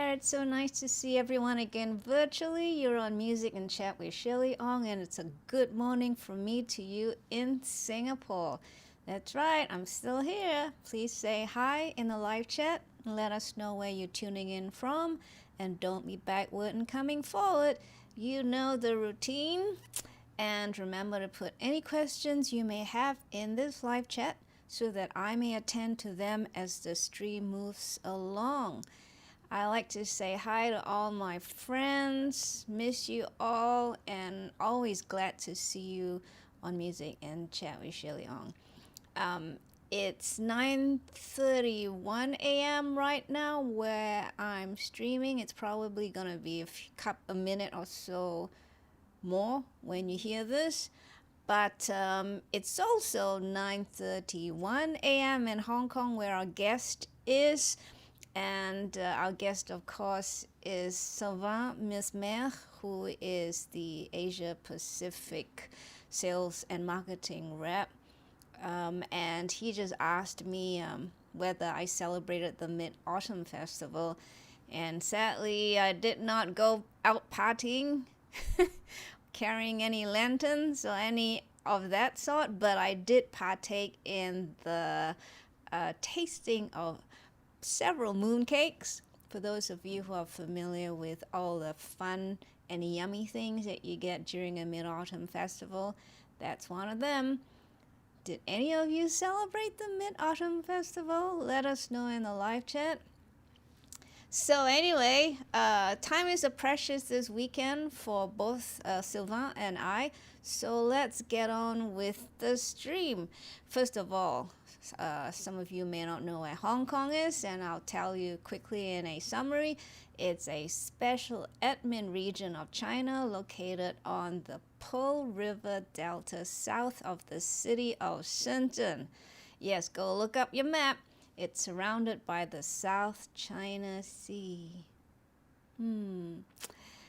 there. It's so nice to see everyone again virtually. You're on Music and Chat with Shueh-li Ong, and it's a good morning from me to you in Singapore. That's right, I'm still here. Please say hi in the live chat and let us know where you're tuning in from. And don't be backward and coming forward. You know the routine. And remember to put any questions you may have in this live chat so that I may attend to them as the stream moves along. I like to say hi to all my friends, miss you all, and always glad to see you on Music and Chat with Shueh-li Ong. It's 9:31 a.m. right now where I'm streaming. It's probably gonna be a minute or so more when you hear this. But it's also 9:31 a.m. in Hong Kong where our guest is. And our guest, of course, is Sylvain Missemer, who is the Asia Pacific Sales and Marketing Rep. And he just asked me whether I celebrated the Mid-Autumn Festival. And sadly, I did not go out partying, carrying any lanterns or any of that sort, but I did partake in the tasting of several mooncakes. For those of you who are familiar with all the fun and yummy things that you get during a Mid-Autumn Festival, that's one of them. Did any of you celebrate the Mid-Autumn Festival? Let us know in the live chat. So anyway, time is precious this weekend for both Sylvain and I. So let's get on with the stream. First of all, some of you may not know where Hong Kong is, and I'll tell you quickly in a summary. It's a special admin region of China located on the Pearl River Delta south of the city of Shenzhen. Yes, go look up your map. It's surrounded by the South China Sea.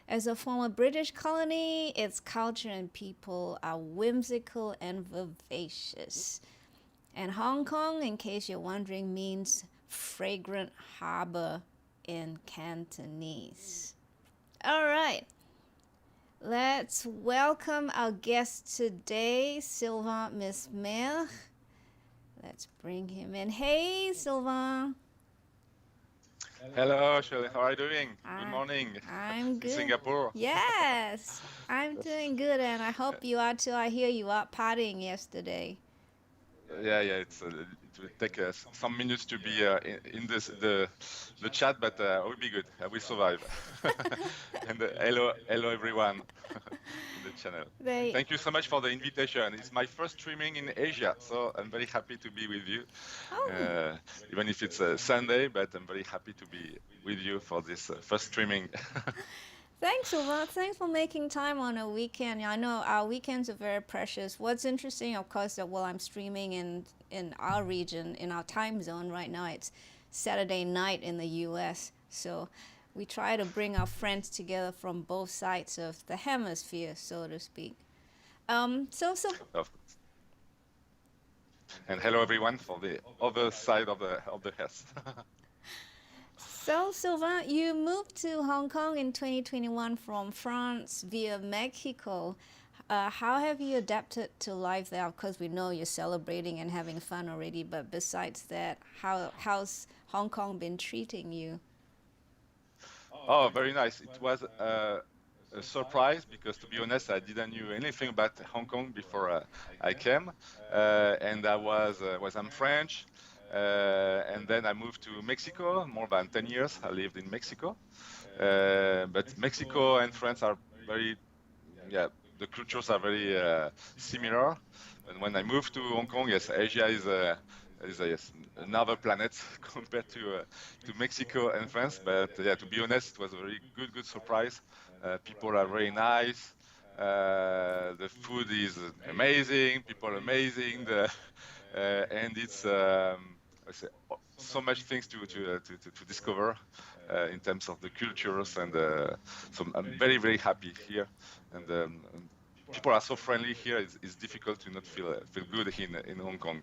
As a former British colony, its culture and people are whimsical and vivacious. And Hong Kong, in case you're wondering, means fragrant harbor in Cantonese. All right. Let's welcome our guest today, Sylvain Missemer. Let's bring him in. Hey, Sylvain. Hello, Shirley. How are you doing? Good morning. I'm good. Singapore. Yes, I'm doing good, and I hope you are too. I hear you out partying yesterday. Yeah. It will take some minutes to be in the chat, but we'll be good. We survive. And hello everyone in the channel. Thank you so much for the invitation. It's my first streaming in Asia, so I'm very happy to be with you. Even if it's a Sunday, but I'm very happy to be with you for this first streaming. Thanks, Sylvain. Thanks for making time on a weekend. I know our weekends are very precious. What's interesting, of course, that while I'm streaming in our region, in our time zone right now, it's Saturday night in the U.S. So we try to bring our friends together from both sides of the hemisphere, so to speak. And hello everyone for the other side of the earth. So, Sylvain, you moved to Hong Kong in 2021 from France via Mexico. How have you adapted to life there? Because we know you're celebrating and having fun already, but besides that, how's Hong Kong been treating you? Oh, very nice. It was a surprise because, to be honest, I didn't know anything about Hong Kong before I came, and I'm French. And then I moved to Mexico, more than 10 years. I lived in Mexico. But Mexico and France are the cultures are very similar. And when I moved to Hong Kong, yes, Asia is another planet compared to Mexico and France. But yeah, to be honest, it was a very good surprise. People are very nice. The food is amazing. People are amazing. And it's so much things to discover in terms of the cultures, and so I'm very happy here, and people are so friendly here. It's difficult to not feel good in Hong Kong.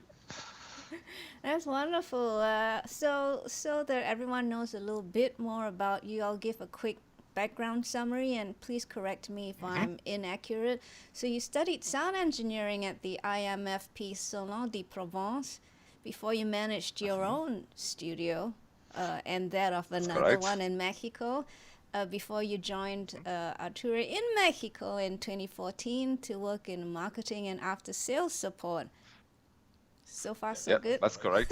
That's wonderful. So that everyone knows a little bit more about you, I'll give a quick background summary and please correct me if Mhm. I'm inaccurate. So you studied sound engineering at the IMFP Salon de Provence before you managed your Mhm. own studio and that of That's another correct. one in Mexico. Before you joined Mhm. Arturia in Mexico in 2014 to work in marketing and after sales support. So far, so Yeah, good. that's correct.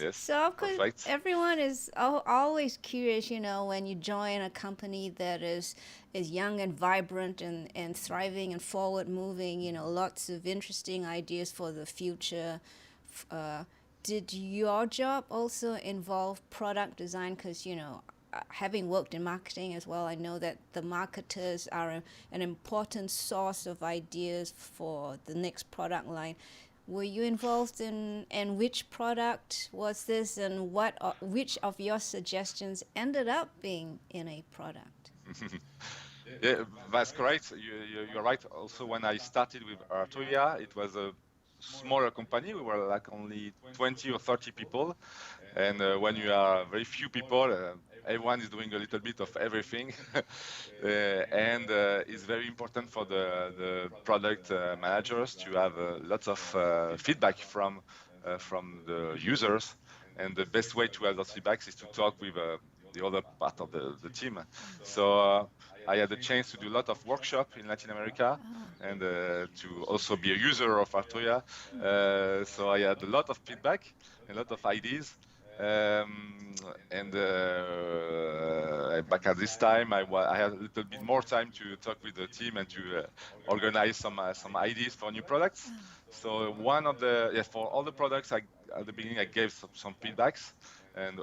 Yes, So, of course, perfect. everyone is always curious, you know, when you join a company that is young and vibrant and thriving and forward moving, you know, lots of interesting ideas for the future. Uh, did your job also involve product design? Because, you know, having worked in marketing as well, I know that the marketers are an important source of ideas for the next product line. Were you involved in, and which product was this, and which of your suggestions ended up being in a product? Yeah, that's correct. You're right. Also, when I started with Arturia, it was a smaller company. We were like only 20 or 30 people. And when you are very few people, everyone is doing a little bit of everything. And it's very important for the product managers to have lots of feedback from the users. And the best way to have those feedbacks is to talk with the other part of the team. So I had the chance to do a lot of workshop in Latin America and to also be a user of Arturia. So I had a lot of feedback, a lot of ideas. And back at this time, I had a little bit more time to talk with the team and to organize some ideas for new products. So one of the for all the products, at the beginning I gave some feedbacks, and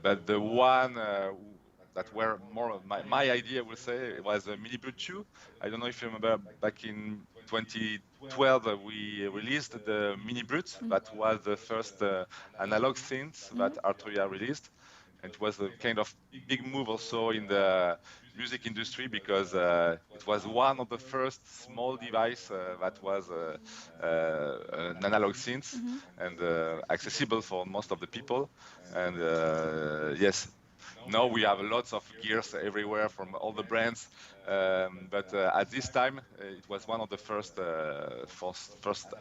but the one that were more of my idea, I will say, was a Mini Brute 2. I don't know if you remember back in 2012 we released the Mini Brute. That was the first analog synth that Arturia released. And it was a kind of big move also in the music industry because it was one of the first small device that was an analog synth and accessible for most of the people. And yes, now we have lots of gears everywhere from all the brands, but at this time it was one of the first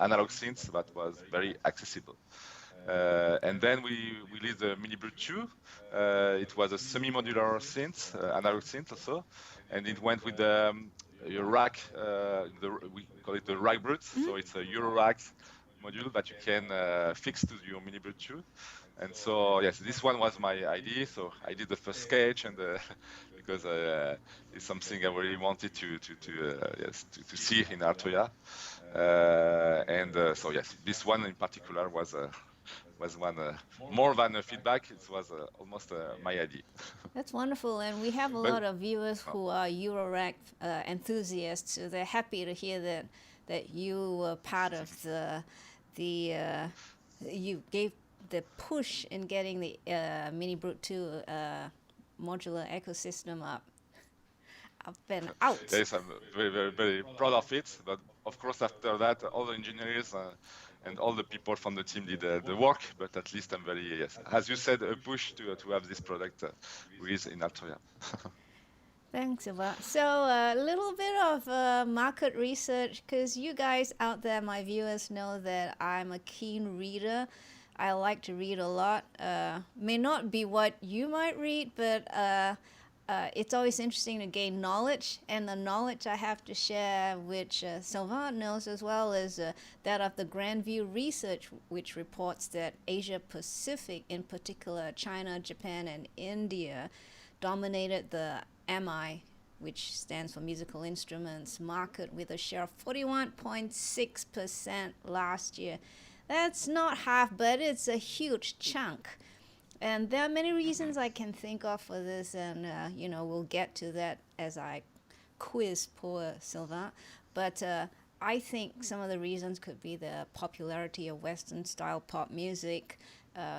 analog synths that was very accessible. And then we released the Mini Brute 2. It was a semi-modular synth, analog synth also, and it went with the rack. We call it the rack Brute, so it's a Euro rack module that you can fix to your Mini Brute 2. And so yes, this one was my idea. So I did the first sketch, and because it's something I really wanted to see in Arturia. And so yes, this one in particular was one more than a feedback. It was almost my idea. That's wonderful, and we have a But lot of viewers who are Eurorack enthusiasts, so they're happy to hear that you were part of the you gave the push in getting the Mini Brute 2 modular ecosystem up and out. yes, I'm very proud of it. But of course, after that, all the engineers and all the people from the team did the work. But at least I'm very, yes, as you said, a push to have this product released in Altoria. Thanks, Eva. So a little bit of market research, because you guys out there, my viewers, know that I'm a keen reader. I like to read a lot. May not be what you might read, but it's always interesting to gain knowledge. And the knowledge I have to share, which Sylvain knows as well, is that of the Grand View Research, which reports that Asia Pacific, in particular China, Japan, and India, dominated the MI, which stands for musical instruments market, with a share of 41.6% last year. That's not half, but it's a huge chunk. And there are many reasons I can think of for this, and you know, we'll get to that as I quiz poor Sylvain. But I think some of the reasons could be the popularity of Western style pop music,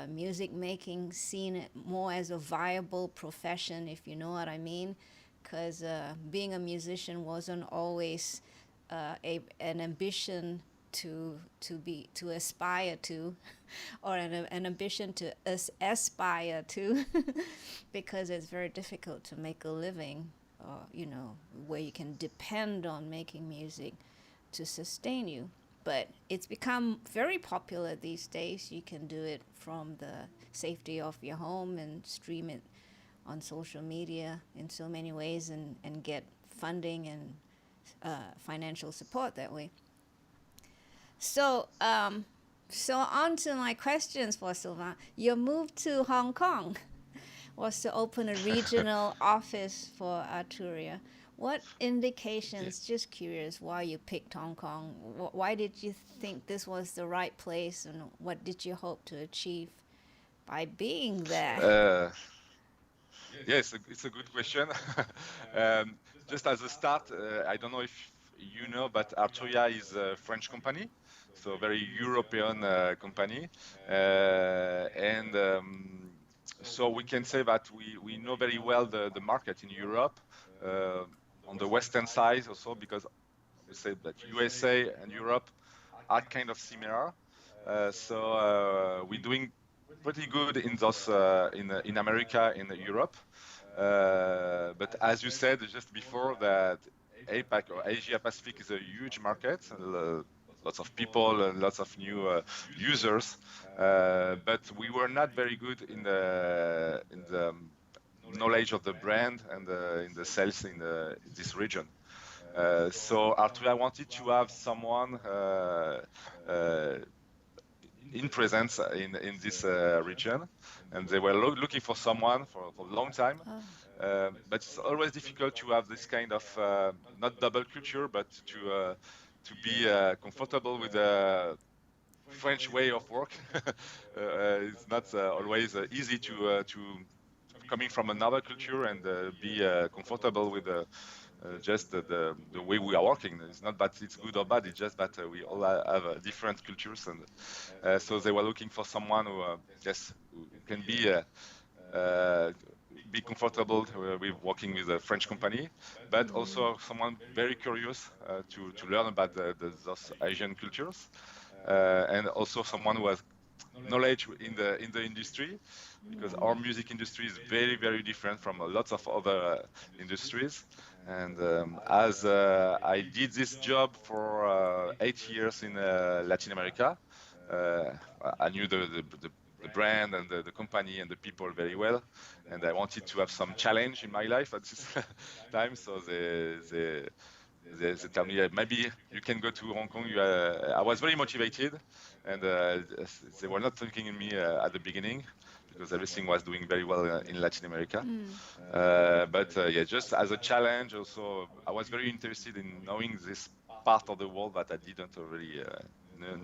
music making seen it more as a viable profession, if you know what I mean, because being a musician wasn't always an ambition to aspire to, or an ambition to aspire to, because it's very difficult to make a living, where you can depend on making music to sustain you. But it's become very popular these days. You can do it from the safety of your home and stream it on social media in so many ways, and get funding and financial support that way. So on to my questions for Sylvain. Your move to Hong Kong was to open a regional office for Arturia. What indications, just curious, why you picked Hong Kong? Why did you think this was the right place, and what did you hope to achieve by being there? Yes, it's a good question. um, just as a start, I don't know if you know, but Arturia is a French company, so very European company, and so we can say that we know very well the market in Europe, on the Western side also, because we say that USA and Europe are kind of similar. So we're doing pretty good in those in America, in Europe. But as you said just before, that APAC or Asia Pacific is a huge market, lots of people and lots of new users. But we were not very good in the knowledge of the brand and in the sales in this region. So Arturia wanted to have someone in presence in this region, and they were looking for someone for a long time. But it's always difficult to have this kind of not double culture, but to be comfortable with the French way of work. It's not always easy to coming from another culture and be comfortable with just the way we are working. It's not that it's good or bad, it's just that we all have different cultures, and so they were looking for someone who who can be comfortable with working with a French company, but also someone very curious to learn about those Asian cultures, and also someone who has knowledge in the industry, because our music industry is very different from lots of other industries. And as I did this job for 8 years in Latin America, I knew the brand and the company and the people very well, and I wanted to have some challenge in my life at this time. So they tell me, maybe you can go to Hong Kong. I was very motivated, and they were not thinking in me at the beginning, because everything was doing very well in Latin America. But yeah, just as a challenge also, I was very interested in knowing this part of the world that I didn't really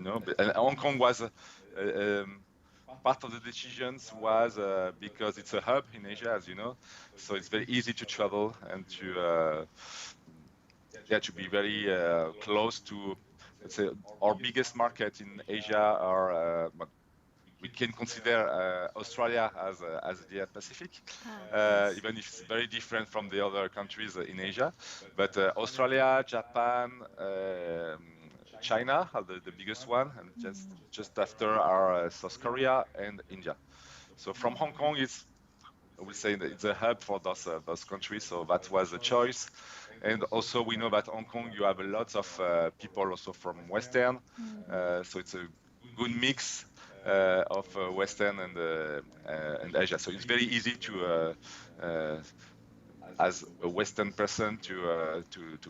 know. And Hong Kong was part of the decisions was because it's a hub in Asia, as you know, so it's very easy to travel and to be very close to, let's say, our biggest market in Asia are. We can consider Australia as the Pacific, Yes. even if it's very different from the other countries in Asia. But Australia, Japan, China are the biggest one, and just after are South Korea and India. So from Hong Kong, I would say that it's a hub for those countries. So that was a choice. And also we know that Hong Kong, you have a lot of people also from Western. So it's a good mix of Western and Asia. So it's very easy to, as a Western person, to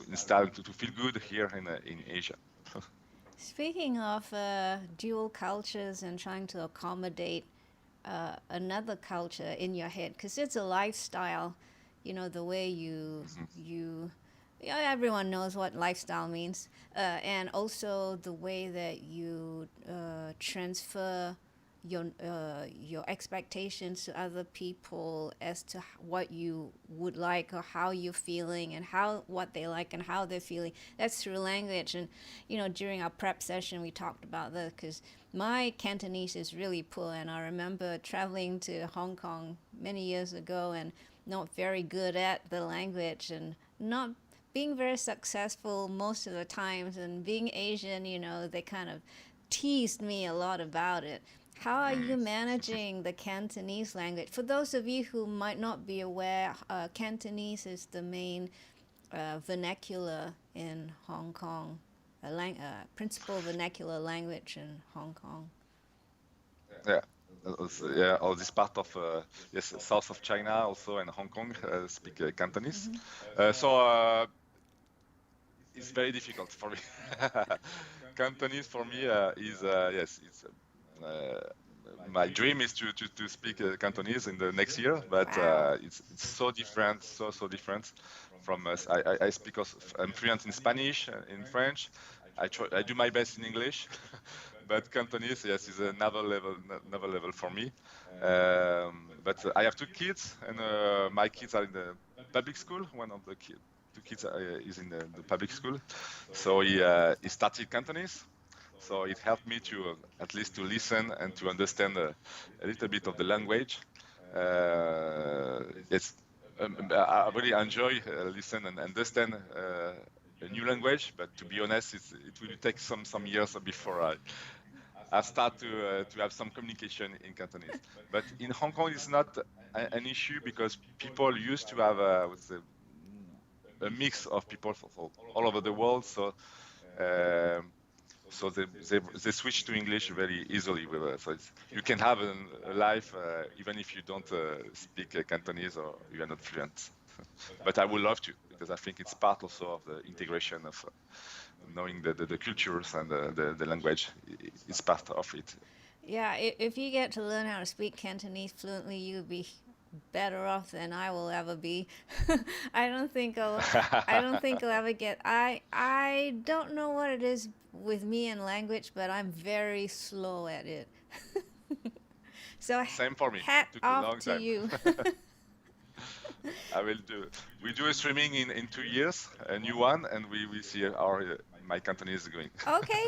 install, to feel good here in Asia. Speaking of dual cultures and trying to accommodate another culture in your head, because it's a lifestyle, the way everyone knows what lifestyle means, and also the way that you transfer your expectations to other people as to what you would like, or how you're feeling, and what they like and how they're feeling. That's through language. And during our prep session we talked about that, because my Cantonese is really poor, and I remember traveling to Hong Kong many years ago and not very good at the language, and not being very successful most of the times, and being Asian, they kind of teased me a lot about it. How are you Mm. managing the Cantonese language? For those of you who might not be aware, Cantonese is the main vernacular in Hong Kong, principal vernacular language in Hong Kong. Yeah. Yeah, all this part of yes, south of China also and Hong Kong speak Cantonese. So it's very difficult for me. Cantonese for me is yes, it's uh, my dream is to speak Cantonese in the next year, but Wow. it's so different, so different from us. I speak also, I'm fluent in Spanish, in French. I do my best in English, but Cantonese, yes, is another level for me. But I have two kids, and my kids are in the public school. One of the two kids is in the public school, so he started Cantonese. So it helped me to at least to listen and to understand a little bit of the language. It's I really enjoy listen and understand a new language, but to be honest, it will take some years before I start to have some communication in Cantonese. But in Hong Kong, it's not an issue because people used to have a mix of people from all over the world. Um, so they switch to English very easily. So you can have a life even if you don't speak Cantonese or you are not fluent. But I would love to because I think it's part also of the integration of knowing the cultures and the language. It's part of it. Yeah, if you get to learn how to speak Cantonese fluently, you'll be better off than I will ever be. I don't think I'll ever get. I don't know what it is with me and language, but I'm very slow at it. So Same for me. hat It took a off long to time. you. I will do. We do a streaming in 2 years, a new one, and we see how my Cantonese is going. Okay.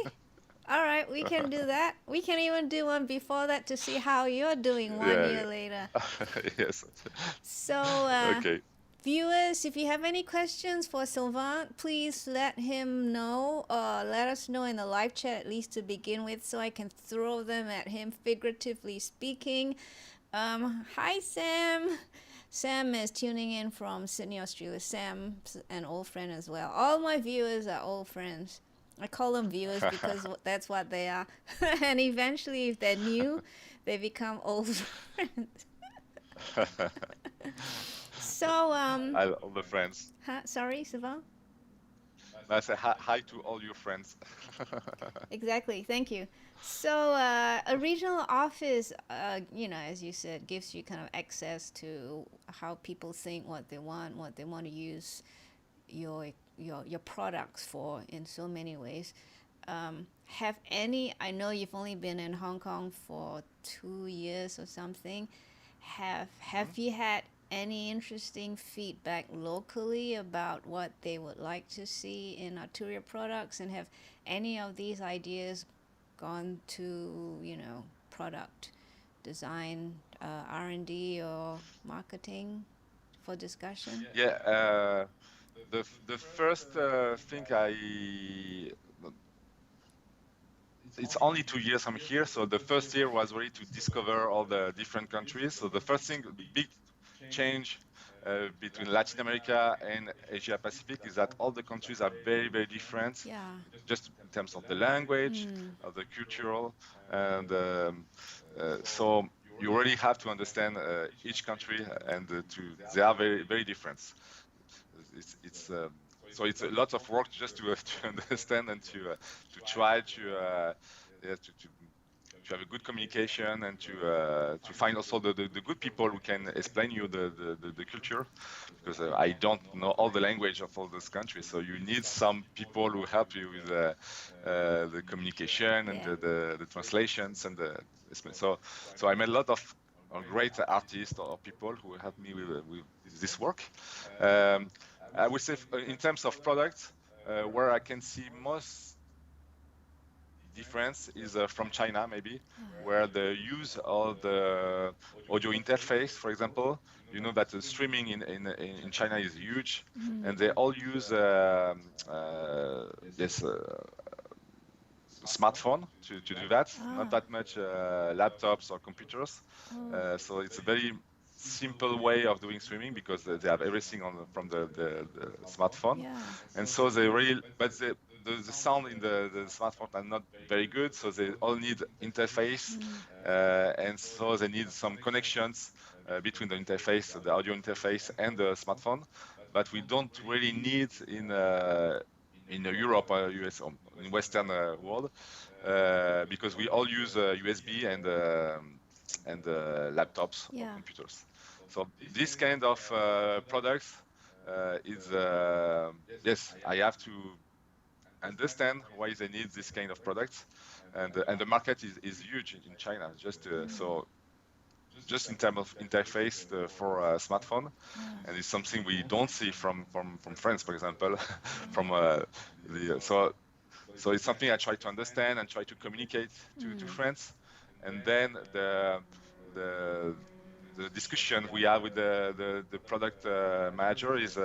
All right, we can do that. We can even do one before that to see how you're doing one Yeah, year later. yeah. Yes. So, Okay. viewers, if you have any questions for Sylvain, please let him know. Let us know in the live chat at least to begin with, so I can throw them at him, figuratively speaking. Hi, Sam. Sam is tuning in from Sydney, Australia. Sam's an old friend as well. All my viewers are old friends. I call them viewers because that's what they are. And eventually, if they're new, they become old friends. So, All the friends. sorry, Sylvain? I say hi to all your friends. Exactly. Thank you. So, a regional office, as you said, gives you kind of access to how people think, what they want to use your products for in so many ways. Have any? I know you've only been in Hong Kong for 2 years or something. Have you had any interesting feedback locally about what they would like to see in Arturia products, and have any of these ideas gone to product design, R&D, or marketing for discussion? Yeah. The first thing it's only 2 years I'm here, so the first year was really to discover all the different countries. So the first thing, big change between Latin America and Asia Pacific is that all the countries are very different, Yeah. just in terms of the language, Mm. of the cultural, and so you really have to understand each country, and they are very different. It's so it's a lot of work just to to understand and to try yeah, to have a good communication and to find also the good people who can explain you the culture, because I don't know all the language of all those countries, so you need some people who help you with the communication and Yeah. the translations and so I met a lot of great artists or people who helped me with this work. um, I would say in terms of products, where I can see most difference is from China, maybe, where the use of the audio interface, for example, you know that the streaming in China is huge, and they all use this smartphone to do that, not that much laptops or computers. So it's a very simple way of doing streaming because they have everything from the smartphone. Yeah. And so they really, but the sound in the smartphone are not very good, so they all need interface, and so they need some connections between the interface, the audio interface, and the smartphone. But we don't really need in Europe or US or in Western world because we all use USB and laptops or Yeah. computers. So this kind of products is yes, I have to understand why they need this kind of products, and the market is huge in China. So just in terms of interface for a smartphone, and it's something we don't see from France, for example, from so it's something I try to understand and try to communicate to friends, and then the the discussion we have with the product manager is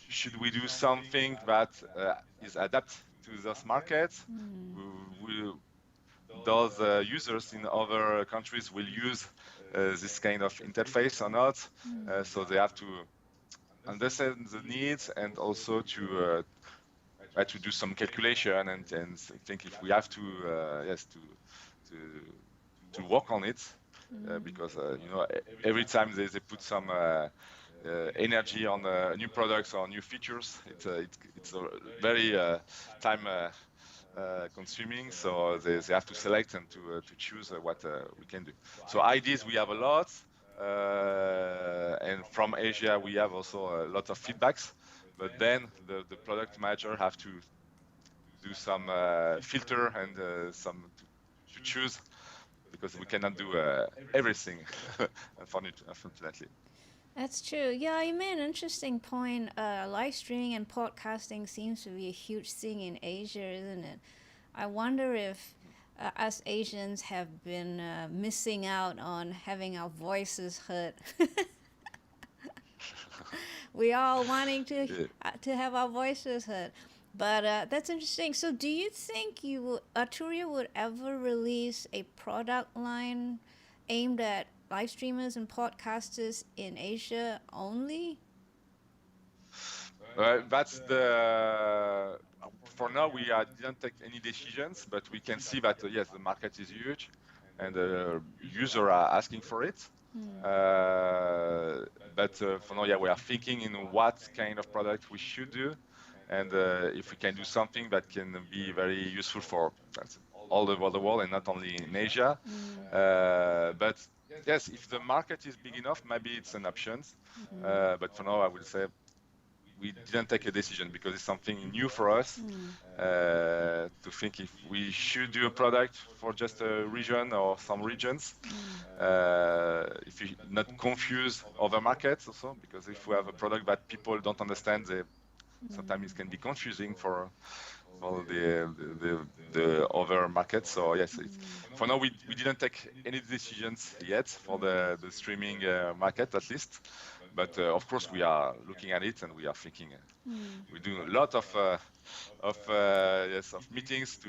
should we do something that is adapt to those markets? Those users in other countries will use this kind of interface or not. So they have to understand the needs and also to do some calculation and think if we have to yes to to work on it because you know every time they put some energy on new products or new features, it's a very time consuming. So they have to select and to choose what we can do. So ideas we have a lot, and from Asia we have also a lot of feedbacks. But then the product manager have to do some filter and to choose because we cannot do everything, unfortunately. That's true. Yeah, you made an interesting point. Live streaming and podcasting seems to be a huge thing in Asia, isn't it? I wonder if us Asians have been missing out on having our voices heard. We all wanting to have our voices heard. But that's interesting. So, do you think Arturia would ever release a product line aimed at live streamers and podcasters in Asia only? That's the. For now, we didn't take any decisions, but we can see that yes, the market is huge, and users are asking for it. But for now, yeah, we are thinking in what kind of product we should do, and if we can do something that can be very useful for all over the world and not only in Asia. But yes, if the market is big enough, maybe it's an option. But for now, I would say we didn't take a decision because it's something new for us to think if we should do a product for just a region or some regions. If we not confuse other markets also, because if we have a product that people don't understand, sometimes it can be confusing for the other markets. So yes, for now we didn't take any decisions yet for the streaming market at least. But of course, we are looking at it and we are thinking. We do a lot of meetings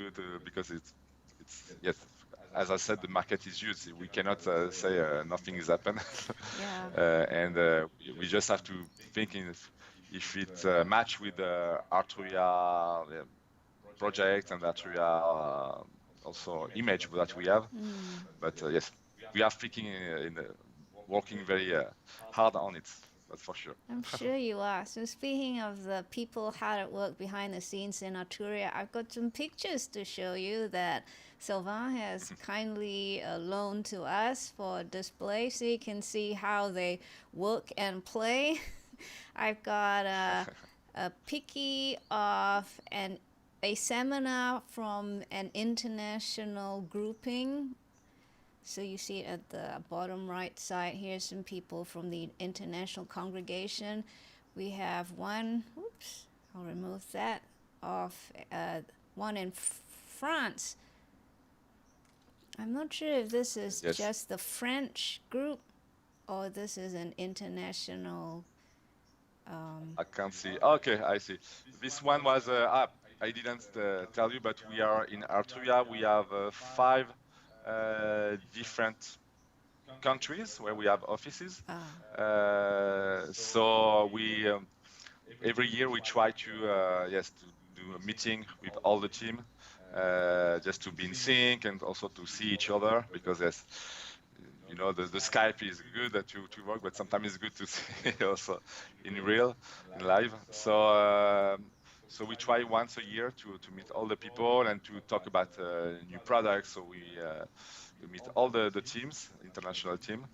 because it's yes. As I said, the market is huge. We cannot say nothing has happened, and we just have to think if it match with the Arturia project and Arturia also image that we have. But yes, we are thinking working very hard on it. That's for sure. I'm sure you are. So speaking of the people hard at work behind the scenes in Arturia, I've got some pictures to show you that Sylvain has kindly loaned to us for display so you can see how they work and play. I've got a picky of a seminar from an international grouping. So you see at the bottom right side, here's some people from the international congregation. We have one, oops, I'll remove that, of one in France. I'm not sure if this is Yes, just the French group or this is an international. I can't see. Okay, I see. This one was I didn't tell you, but we are in Arturia. We have five different countries where we have offices. So we every year we try to yes to do a meeting with all the team, just to be in sync and also to see each other, because yes, you know, the Skype is good to work, but sometimes it's good to see also in real, in live. So we try once a year to meet all the people and to talk about new products. So we meet all the teams, international team,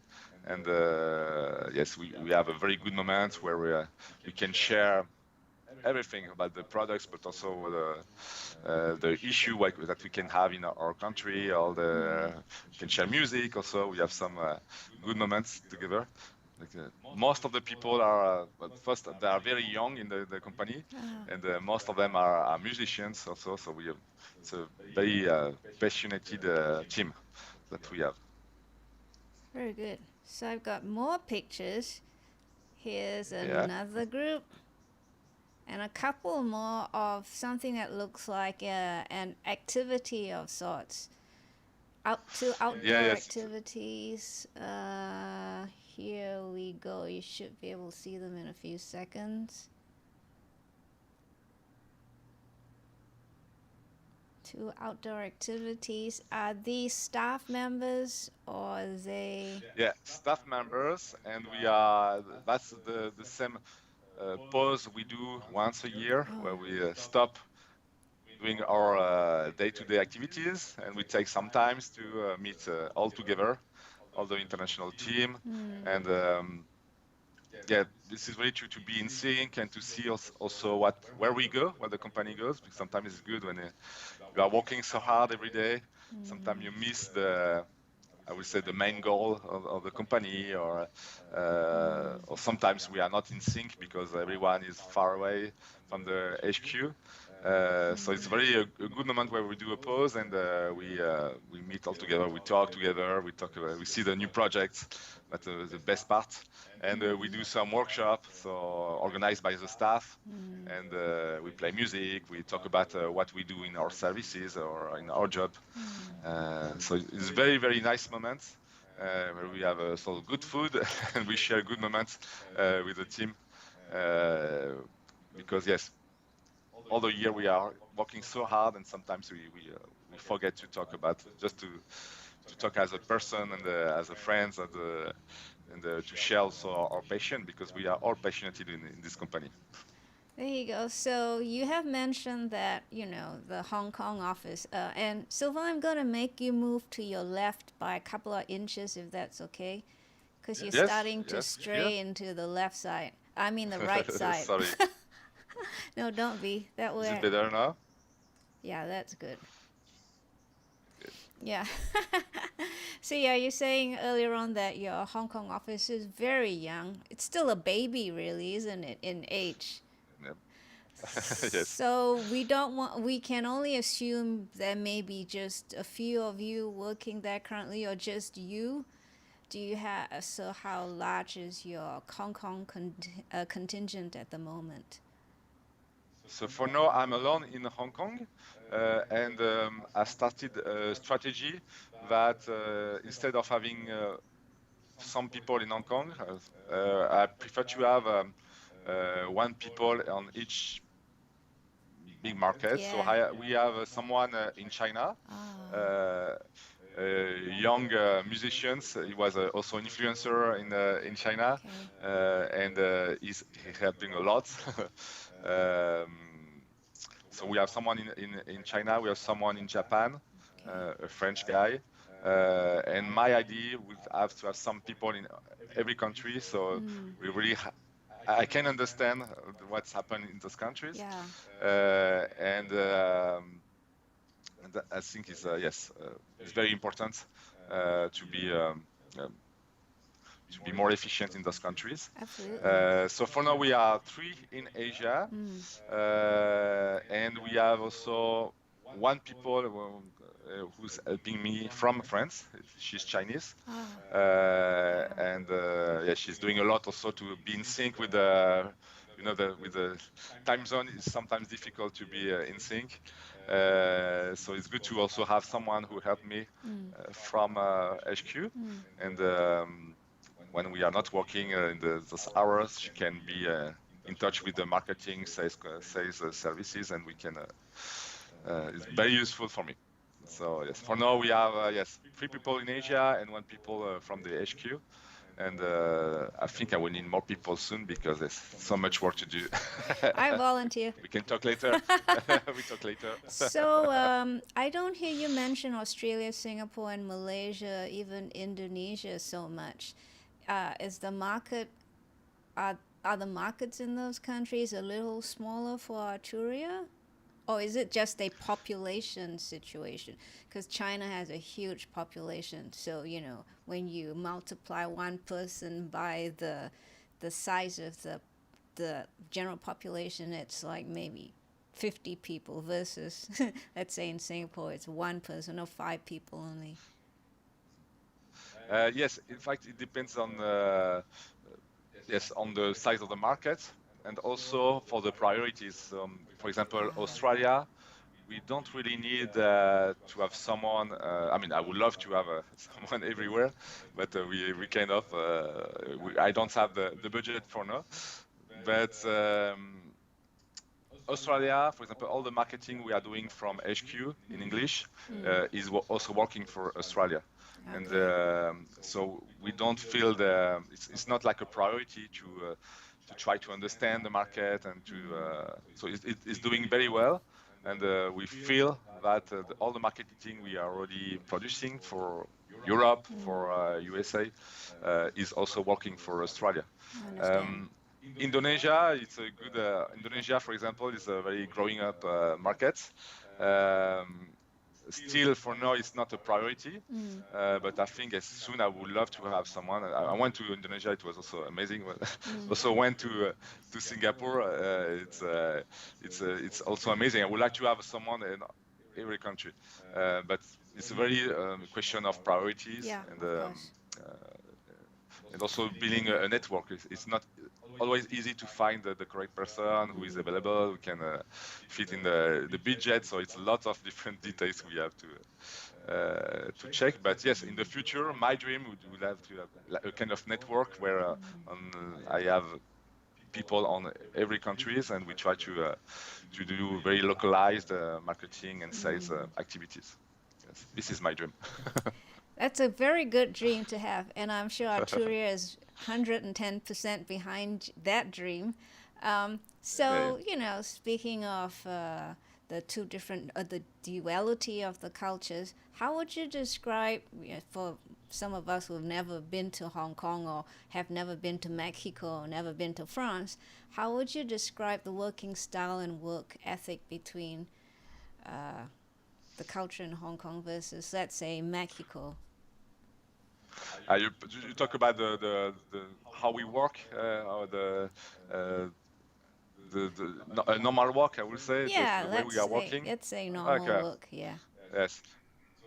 and yes, we have a very good moment where we can share everything about the products, but also the issue that we can have in our country. All the we can share music. Also, we have some good moments together. Like, most of the people are, well, first they are very young in the company, and most of them are musicians also. So we have, it's a very passionate team that we have. Very good. So I've got more pictures. Here's Yeah. another group. And a couple more of something that looks like an activity of sorts. Yeah. Outdoor Yes. activities. Here we go. You should be able to see them in a few seconds. Two outdoor activities. Are these staff members or are they? Yeah, staff members, and we are. That's the same pause we do once a year, where we stop doing our day-to-day activities, and we take some time to meet all together, all the international team, and yeah, this is really to be in sync and to see also where we go, where the company goes. Because sometimes it's good when you are working so hard every day. Sometimes you miss I would say the main goal of the company, or sometimes we are not in sync because everyone is far away from the HQ. So it's very a good moment where we do a pause and we meet all together, we talk together, we see the new projects. That's the best part, and we do some workshop, so organized by the staff, and we play music, we talk about what we do in our services or in our job. So it's very, very nice moments where we have so good food and we share good moments with the team, because yes, all the year we are working so hard, and sometimes we forget to talk about, just to talk as a person and as a friend, and to share also our passion, because we are all passionate in this company. There you go. So you have mentioned that, the Hong Kong office. And Sylvain, I'm going to make you move to your left by a couple of inches if that's okay. Because you're Yes, starting to yes, here. stray into the left side. I mean the right side. Sorry. No, don't be. That Is it way. better now? Yeah, that's good. Good. Yeah. So yeah, you're saying earlier on that your Hong Kong office is very young. It's still a baby, really, isn't it, in age? Yep. Yes. So we can only assume there may be just a few of you working there currently, or just you. Do you have, so how large is your Hong Kong contingent at the moment? So for now, I'm alone in Hong Kong, and I started a strategy that instead of having some people in Hong Kong, I prefer to have one people on each big market. So Yeah. we have someone in China, uh, young musicians. He was also an influencer in China, and he's helping a lot. So we have someone in China, we have someone in Japan, a French guy, and my idea would have to have some people in every country. So we really I can understand what's happened in those countries, Yeah. and I think is yes, it's very important um, to be more efficient in those countries. Absolutely. So for now, we are 3 in Asia, and we have also one people who's helping me from France. She's Chinese, and yeah, she's doing a lot also to be in sync with the, with the time zone. It's sometimes difficult to be in sync. So it's good to also have someone who helped me from HQ, and when we are not working in those hours, she can be in touch with the marketing, sales services, and we can. It's very useful for me. So yes, for now we have yes 3 people in Asia and 1 people from the HQ, and I think I will need more people soon because there's so much work to do. I volunteer. We can talk later. We talk later. So I don't hear you mention Australia, Singapore, and Malaysia, even Indonesia so much. Is the market are the markets in those countries a little smaller for Arturia? Or is it just a population situation? Because China has a huge population. So, when you multiply one person by the size of the general population, it's like maybe 50 people versus, let's say in Singapore, it's one person or 5 people only. Yes, in fact, it depends on on the size of the market and also for the priorities. For example, Australia, we don't really need to have someone. I mean, I would love to have someone everywhere, but we kind of. I don't have the budget for now. But Australia, for example, all the marketing we are doing from HQ in English is also working for Australia. Okay. And so we don't feel it's not like a priority to try to understand the market and to so it's doing very well, and we feel that all the marketing we are already producing for Europe, for USA, is also working for Australia. I understand. Indonesia, it's a good. Indonesia, for example, is a very growing up market. Still, for now, it's not a priority, but I think as soon I would love to have someone. I went to Indonesia; it was also amazing. Also went to Singapore. It's also amazing. I would like to have someone in every country, but it's a very question of priorities. Yeah, And of course. also building a network. It's not always easy to find the correct person who is available, who can fit in the budget. So it's a lot of different details we have to check. But yes, in the future, my dream would have to have a kind of network where I have people on every countries, and we try to do very localized marketing and sales activities. Yes, this is my dream. That's a very good dream to have, and I'm sure Arturia is 110% behind that dream. So, speaking of the two different, the duality of the cultures, how would you describe, for some of us who've never been to Hong Kong or have never been to Mexico or never been to France, how would you describe the working style and work ethic between the culture in Hong Kong versus, let's say, Mexico? You talk about the how we work or the normal work, I would say, Yeah, the way we are working. let's say normal Okay. work, yeah. Yes.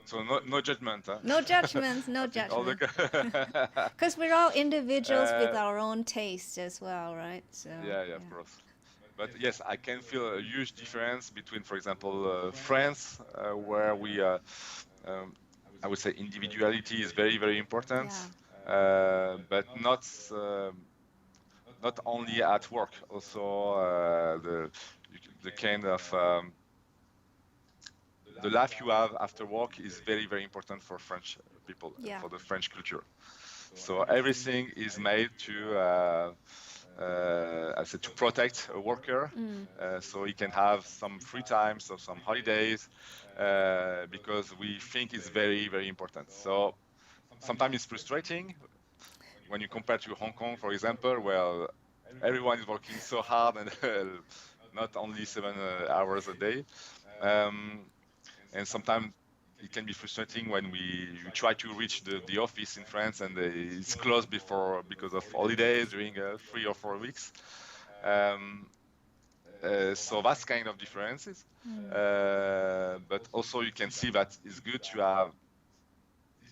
So no judgment. Huh? No judgments, no I think all judgment. the Because we're all individuals with our own tastes as well, right? So yeah, of course. But yes, I can feel a huge difference between, for example, France, where we, I would say, individuality is very, very important, but not only at work, also the kind of the life you have after work is very, very important for French people, for the French culture. So everything is made to to protect a worker, so he can have some free time, so some holidays, because we think it's very, very important. So sometimes it's frustrating when you compare to Hong Kong, for example, where everyone is working so hard and not only 7 hours a day. And sometimes it can be frustrating when you try to reach the office in France and it's closed because of holidays during 3 or 4 weeks. So that's kind of differences. But also you can see that it's good to have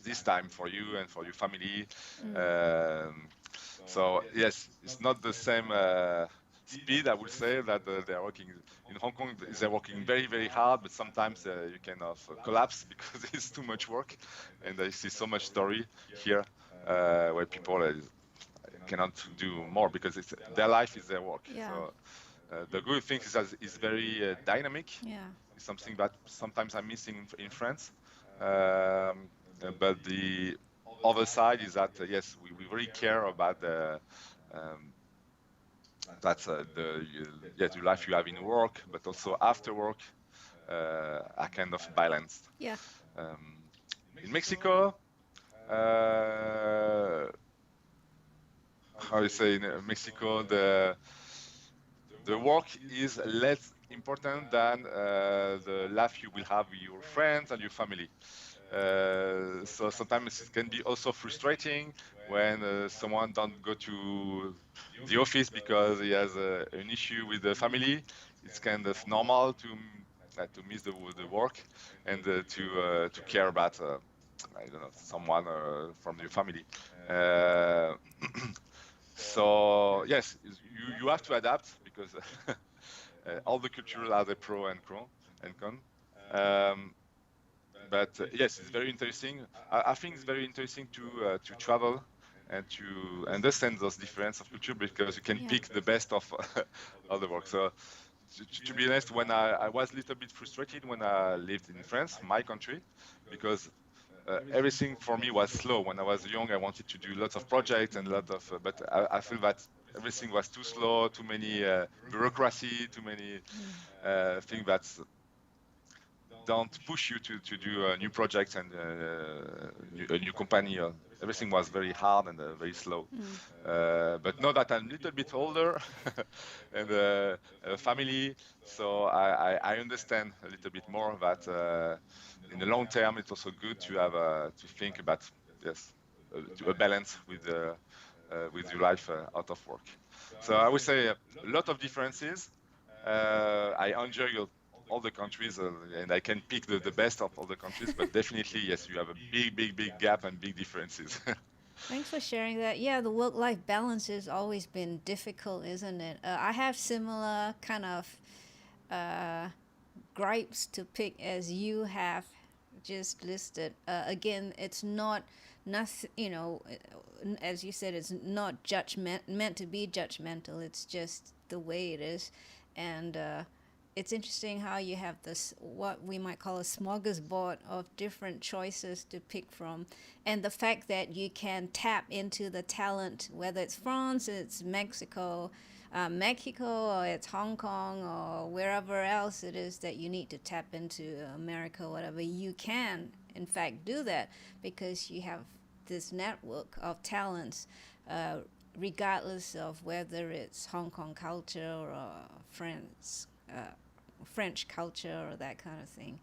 this time for you and for your family. So yes, it's not the same speed. I would say that they are working in Hong Kong. They're working very, very hard, but sometimes you kind of collapse because it's too much work, and I see so much story here where people cannot do more because their life is their work. Yeah. So the good thing is that it's very dynamic. Yeah. It's something that sometimes I'm missing in France. But the other side is that yes, we really care about um, the life you have in work, but also after work are kind of balanced. Yeah. In Mexico, how you say in Mexico, the work is less important than the life you will have with your friends and your family. So sometimes it can be also frustrating when someone don't go to the office because he has an issue with the family. It's kind of normal to miss the work and to care about I don't know someone from your family. Uh, so yes, you have to adapt because all the cultures have a pro and con. Um, but yes, it's very interesting. I think it's very interesting to travel and to understand those differences of culture because you can pick the best of all the work. So to be honest, when I was a little bit frustrated when I lived in France, my country, because everything for me was slow. When I was young, I wanted to do lots of projects and but I feel that everything was too slow, too many bureaucracy, too many things that don't push you to do new projects and a new company. Everything was very hard and very slow. But now that I'm a little bit older and a family, so I understand a little bit more that in the long term, it's also good to have to think about yes, a balance with your life out of work. So I would say a lot of differences. I enjoy all the countries and I can pick the best of all the countries, but definitely, yes, you have a big gap and big differences. Thanks for sharing that. Yeah, the work-life balance has always been difficult, isn't it? I have similar kind of uh, gripes to pick as you have just listed. Again, it's nothing. As you said, it's not meant to be judgmental. It's just the way it is, and it's interesting how you have this what we might call a smorgasbord of different choices to pick from, and the fact that you can tap into the talent, whether it's France, it's Mexico, or it's Hong Kong, or wherever else it is that you need to tap into, America, whatever. You can, in fact, do that because you have this network of talents, regardless of whether it's Hong Kong culture or France. French culture or that kind of thing.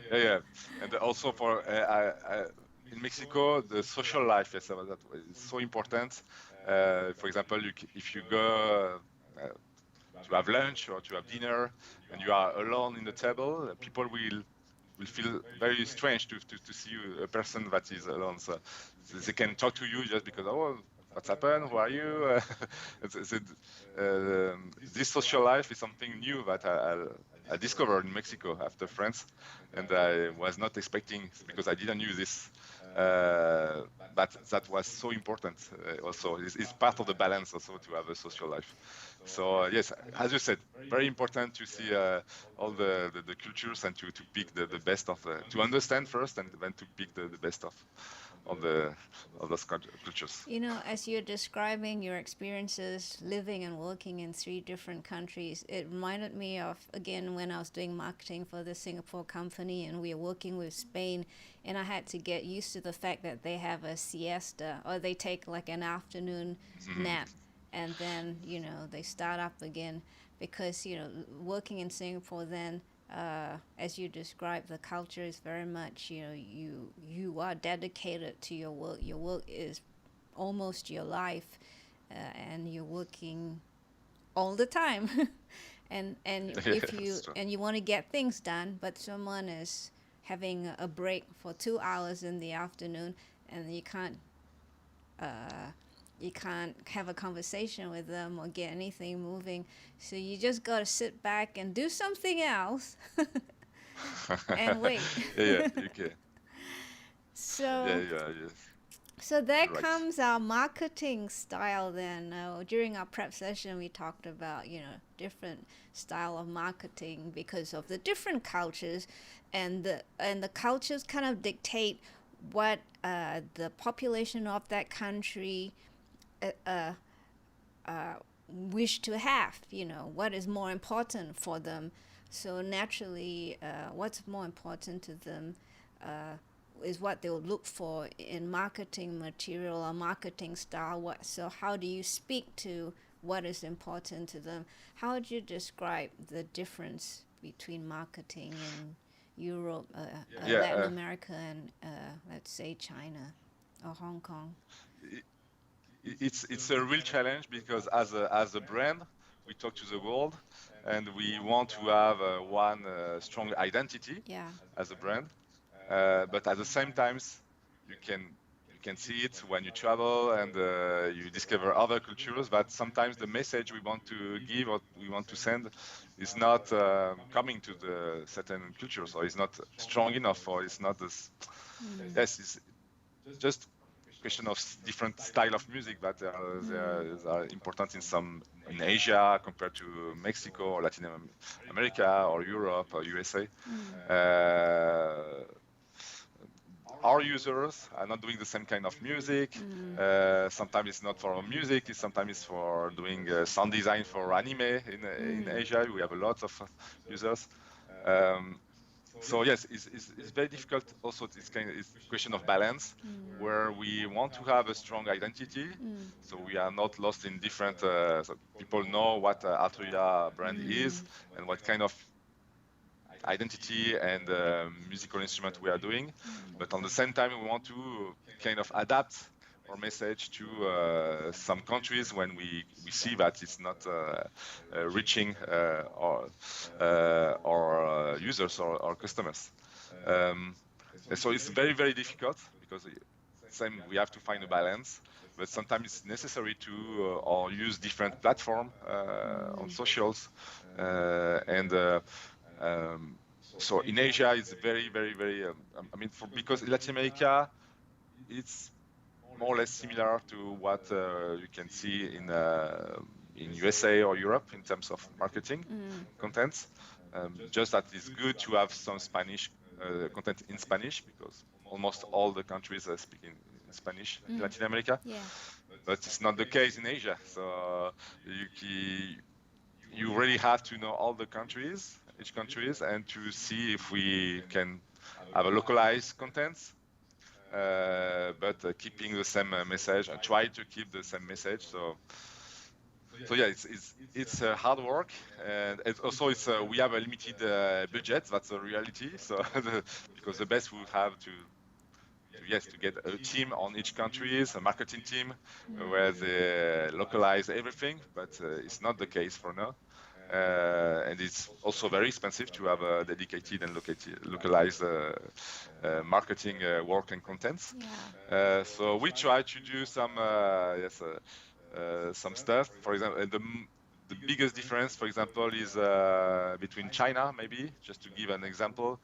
Yeah. And also for in Mexico, the social life is so important. For example, if you go to have lunch or to have dinner and you are alone in the table, people will feel very strange to see you, a person that is alone. So they can talk to you just because, oh, what's happened? Who are you? This social life is something new that I discovered in Mexico after France, and I was not expecting because I didn't use this. That was so important. Also, it's part of the balance also to have a social life. So yes, as you said, very important to see all the cultures and to pick the best of to understand first and then to pick the best of those cultures. As you're describing your experiences living and working in 3 different countries, it reminded me of, again, when I was doing marketing for the Singapore company and we were working with Spain, and I had to get used to the fact that they have a siesta, or they take like an afternoon nap, and then, they start up again because, working in Singapore then, as you described, the culture is very much, you are dedicated to your work. Your work is almost your life, and you're working all the time. And Yeah, if that's you true. and you want to get things done, but someone is having a break for 2 hours in the afternoon, and uh, you can't have a conversation with them or get anything moving, so you just gotta sit back and do something else and wait. Yeah, yeah, okay. Yeah, So yeah, yes, So there you're right. comes our marketing style then. During our prep session, we talked about, different style of marketing because of the different cultures, and the cultures kind of dictate what the population of that country uh, uh, uh, wish to have. What is more important for them. So naturally, what's more important to them uh, is what they'll look for in marketing material or marketing style. So how do you speak to what is important to them? How would you describe the difference between marketing in Europe, Yeah, Latin America, and let's say China or Hong Kong? i- it's a real challenge because as a brand, we talk to the world, and we want to have one strong identity Yeah. as a brand. But at the same times, you can you can see it when you travel and you discover other cultures. But sometimes the message we want to give or we want to send is not coming to the certain cultures, or is not strong enough, or it's not this. Mm. Yes, it's just question of different style of music, but they are important in Asia compared to Mexico or Latin America or Europe or USA. Uh, our users are not doing the same kind of music. Sometimes it's not for music. Sometimes it's for doing sound design for anime in Asia. We have a lot of users. Um, so yes, it's very difficult. Also, it's a question of balance, where we want to have a strong identity, so we are not lost in different. So people know what Arturia brand is and what kind of identity and musical instrument we are doing, but on the same time we want to kind of adapt our message to some countries when we see that it's not reaching our users or our customers. And so it's very, very difficult because same we have to find a balance, but sometimes it's necessary to or use different platform on socials and so in Asia, it's very, very, very. I mean, because in Latin America, it's more or less similar to what you can see in USA or Europe in terms of marketing contents. Just that it's good to have some Spanish content in Spanish because almost all the countries are speaking in Spanish in Latin America, Yeah. but it's not the case in Asia. So you really have to know all the countries, each countries, and to see if we can have a localized contents, but keeping the same message and try to keep the same message. So yeah, it's hard work, and it's we have a limited budget. That's a reality. So because the best we have to get a team on each country, a marketing team, where they localize everything, but it's not the case for now. And it's also very expensive to have a dedicated and localized marketing work and contents. Yeah. So we try to do some stuff. For example, the biggest difference, for example, is between China, maybe, just to give an example,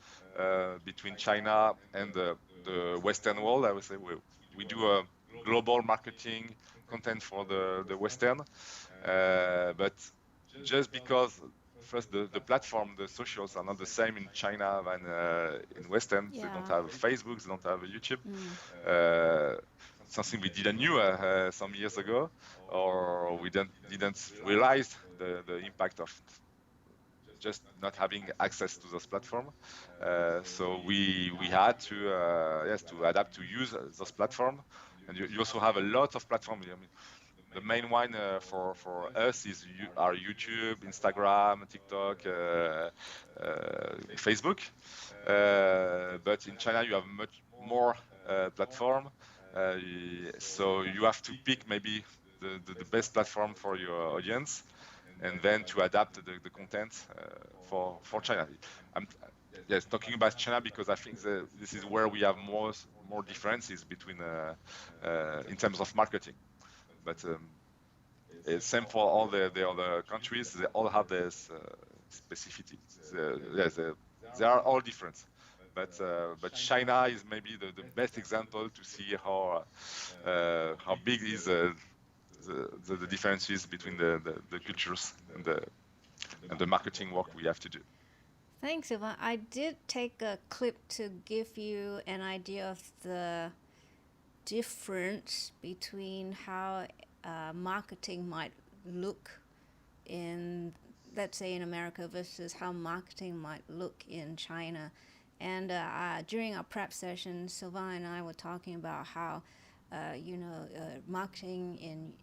between China and the Western world. I would say we do a global marketing content for the Western, but just because first the platform, the socials are not the same in China than in Western. They don't Yeah. have Facebook, they don't have YouTube. Mm. Uh, Something we didn't knew some years ago, or we didn't realize the impact of just not having access to those platforms. So we had to yes, to adapt to use those platforms. And you also have a lot of platforms. I mean, the main one for us is our YouTube, Instagram, TikTok, Facebook. But in China, you have much more platform. So you have to pick maybe the best platform for your audience. and then to adapt the content for China. I'm yes, talking about China because I think this is where we have more differences between in terms of marketing. But it's same for all the other countries. They all have this specificity. Yes, they are all different. But China is maybe the best example to see how big is the differences between the cultures and the marketing work we have to do. Thanks, Sylvain. I did take a clip to give you an idea of the difference between how marketing might look in, let's say, in America versus how marketing might look in China. And during our prep session, Sylvain and I were talking about how marketing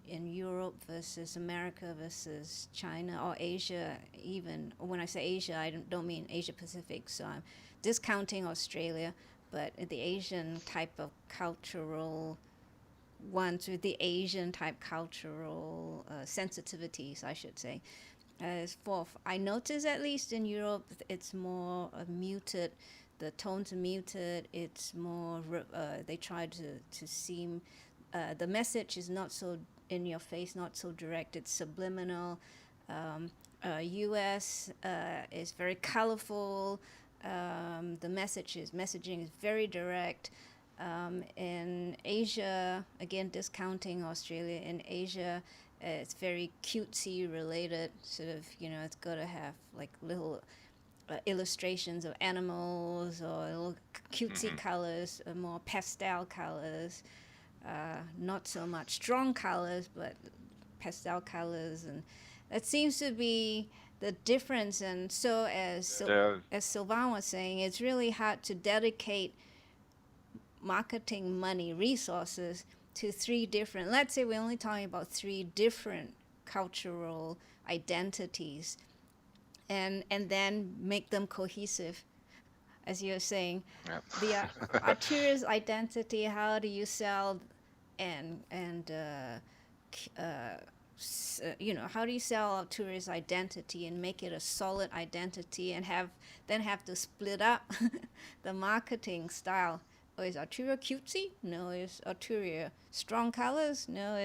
in Europe versus America versus China or Asia. Even when I say Asia, I don't mean Asia Pacific, so I'm discounting Australia, but the Asian type of cultural ones with the Asian type cultural sensitivities, I should say. As for I notice, at least in Europe, it's more muted. The tones are muted. It's more they try to seem the message is not so in your face, not so direct. It's subliminal. U.S. Is very colorful. The messaging is very direct. In Asia, again discounting Australia, in Asia it's very cutesy related, sort of, it's got to have like little illustrations of animals or little cutesy colors, more pastel colors, not so much strong colors, but pastel colors. And that seems to be the difference. And so as Sylvain was saying, it's really hard to dedicate marketing money resources to three different, let's say we're only talking about three different cultural identities, and then make them cohesive, as you're saying. Yep. The Arturia's identity, how do you sell and how do you sell Arturia's identity and make it a solid identity, and have to split up the marketing style? Oh, is Arturia cutesy? No. Is Arturia strong colors? No.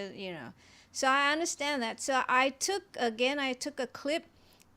So I understand that. So I took a clip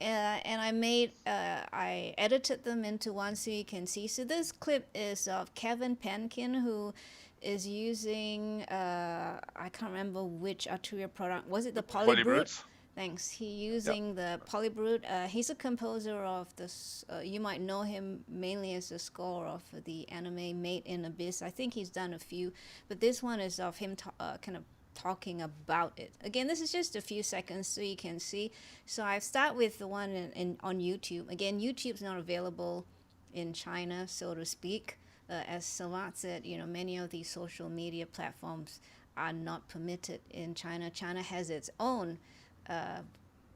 and I edited them into one so you can see. So this clip is of Kevin Penkin, who is using I can't remember which Arturia product. Was it the Polybrute? Thanks. Using the Polybrute. He's a composer of this. You might know him mainly as the score of the anime Made in Abyss. I think he's done a few, but this one is of him kind of talking about it. Again, this is just a few seconds so you can see. So I start with the one on YouTube. Again, YouTube's not available in China, so to speak. As Sylvain said, many of these social media platforms are not permitted in China. China has its own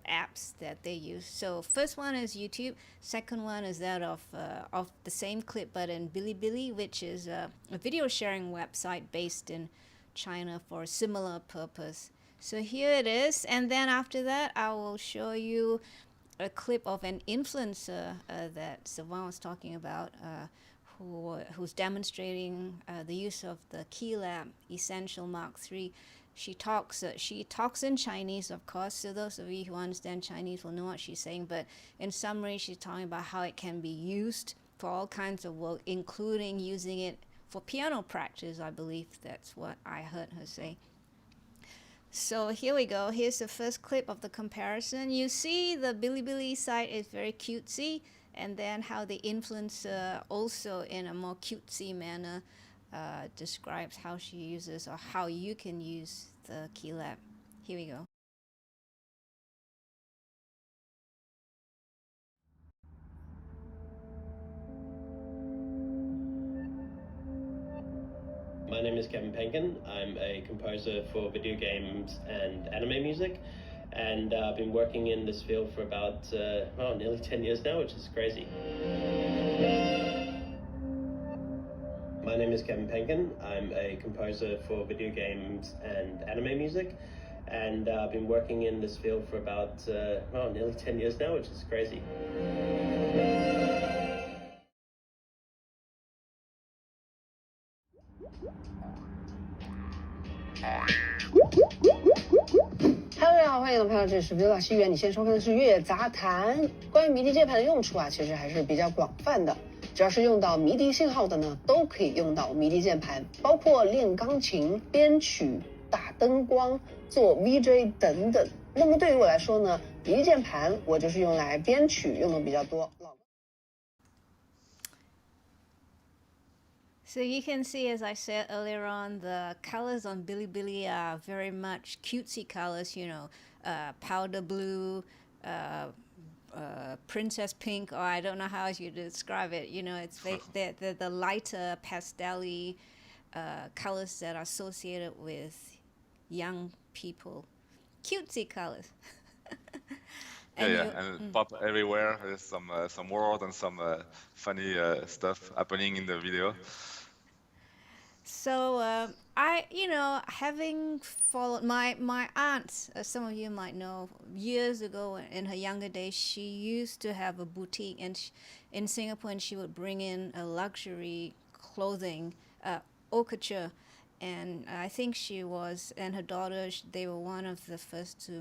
apps that they use. So first one is YouTube. Second one is that of the same clip but in Bilibili, which is a video sharing website based in China for a similar purpose. So here it is, and then after that I will show you a clip of an influencer that Sylvain was talking about, who's demonstrating the use of the Keylab Essential Mark III. She talks in Chinese, of course, so those of you who understand Chinese will know what she's saying, but in summary, she's talking about how it can be used for all kinds of work, including using it for piano practice. I believe that's what I heard her say. So here we go. Here's the first clip of the comparison. You see the Bilibili site is very cutesy, and then how the influencer also in a more cutesy manner describes how she uses or how you can use the Keylab. Here we go. My name is Kevin Penkin. I'm a composer for video games and anime music, and I've been working in this field for about nearly 10 years now, which is crazy. My name is Kevin Penkin. I'm a composer for video games and anime music, and I've been working in this field for about nearly 10 years now, which is crazy. 大家好，欢迎来到朋友，这里是 Villa 西园。你现在收看的是《乐杂谈》。关于迷笛键盘的用处啊，其实还是比较广泛的。只要是用到迷笛信号的呢，都可以用到迷笛键盘，包括练钢琴、编曲、打灯光、做 VJ 等等。那么对于我来说呢，迷笛键盘我就是用来编曲用的比较多。So you can see, as I said earlier on, the colors on Bilibili are very much cutesy colors, you know, powder blue, princess pink, or I don't know how else you describe it. You know, it's the lighter pastel-y colors that are associated with young people. Cutesy colors. And pop everywhere. There's some words and some funny stuff happening in the video. So having followed my aunt, some of you might know, years ago in her younger days, she used to have a boutique in Singapore, and she would bring in a luxury clothing, haute couture, and I think she was, and her daughter, they were one of the first to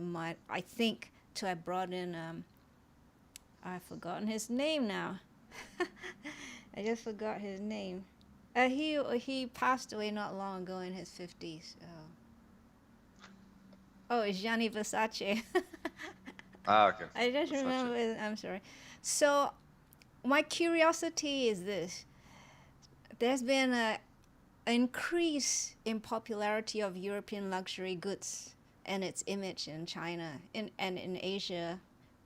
have brought in. I've forgotten his name now. I just forgot his name. He passed away not long ago in his 50s. It's Gianni Versace. Okay. I just Versace. remember. I'm sorry. So, my curiosity is this: there's been an increase in popularity of European luxury goods and its image in China and in Asia,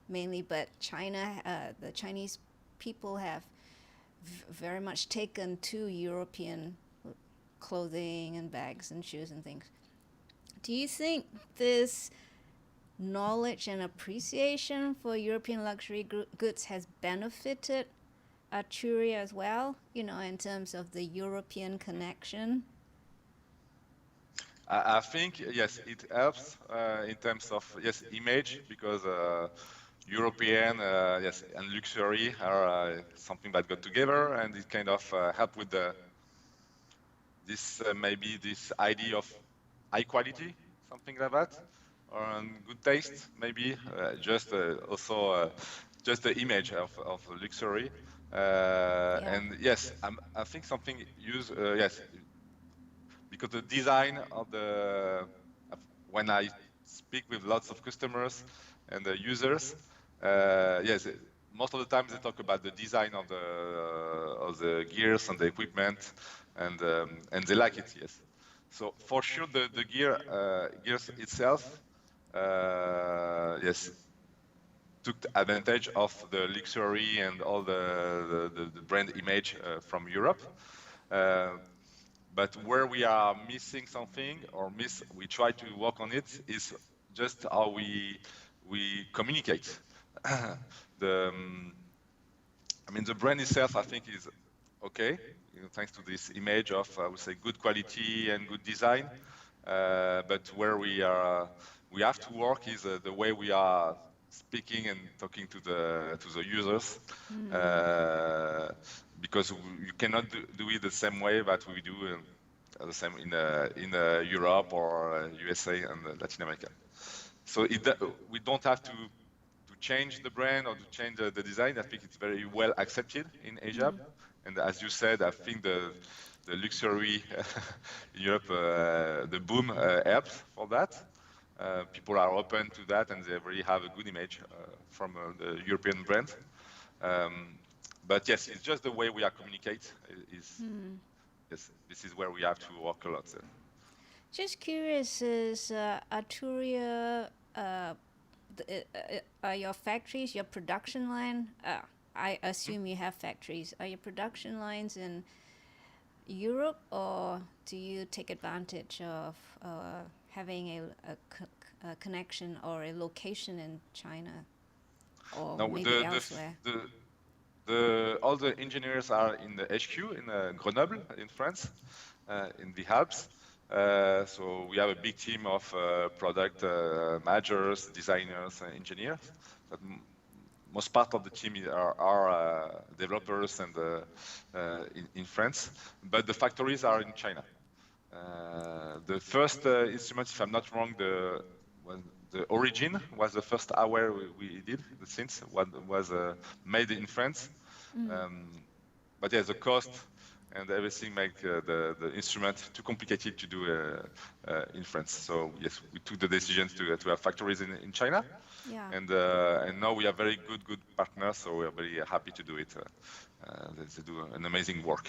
mainly. But China, the Chinese people have very much taken to European clothing and bags and shoes and things. Do you think this knowledge and appreciation for European luxury goods has benefited Arturia as well, you know, in terms of the European connection? I think, yes, it helps in terms of, yes, image, because European, yes, and luxury are something that got together, and it kind of help with this maybe this idea of high quality, something like that, or good taste, maybe. Also just the image of luxury, and yes, I think something yes, because the design of when I speak with lots of customers and the users, yes, most of the time they talk about the design of the gears and the equipment, and they like it, yes. So for sure, the gears itself, yes, took advantage of the luxury and all the brand image from Europe. But where we are missing something, or we try to work on it, is just how we communicate. The brand itself, I think, is okay, thanks to this image of, I would say, good quality and good design. But where we have to work is the way we are speaking and talking to the users, because you cannot do it the same way that we do the same in Europe or USA and Latin America. So we don't have to change the brand or to change the design. I think it's very well accepted in Asia, and as you said, I think the luxury in Europe, the boom helps for that. People are open to that, and they really have a good image from the European brand. But yes, it's just the way we are communicate. Yes, this is where we have to work a lot. Just curious, is Arturia, are your factories, your production line? I assume you have factories. Are your production lines in Europe, or do you take advantage of having a connection or a location in China, or maybe elsewhere? All the engineers are in the HQ in Grenoble, in France, in the Alps. So we have a big team of product managers, designers, engineers. But most part of the team are developers and in France, but the factories are in China. The first instrument, if I'm not wrong, the origin was the first hardware we did. The synth was made in France. But yeah, the cost and everything make the instrument too complicated to do in France. So yes, we took the decision to have factories in China. Yeah. And now we are very good partners, so we are very happy to do it. They do an amazing work.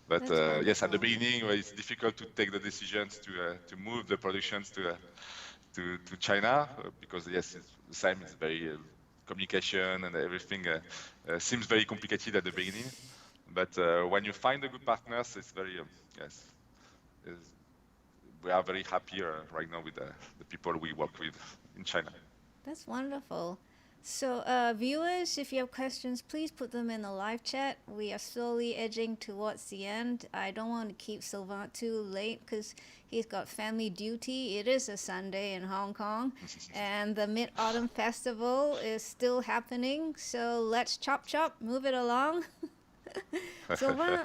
But yes, at the beginning, it's difficult to take the decisions to move the productions to China because yes, it's the same. It's very communication and everything seems very complicated at the beginning. But when you find the good partners, it's very yes. We are very happy right now with the people we work with in China. That's wonderful. So, viewers, if you have questions, please put them in the live chat. We are slowly edging towards the end. I don't want to keep Sylvain too late because he's got family duty. It is a Sunday in Hong Kong, and the Mid-Autumn Festival is still happening. So let's chop, move it along. Sylvain,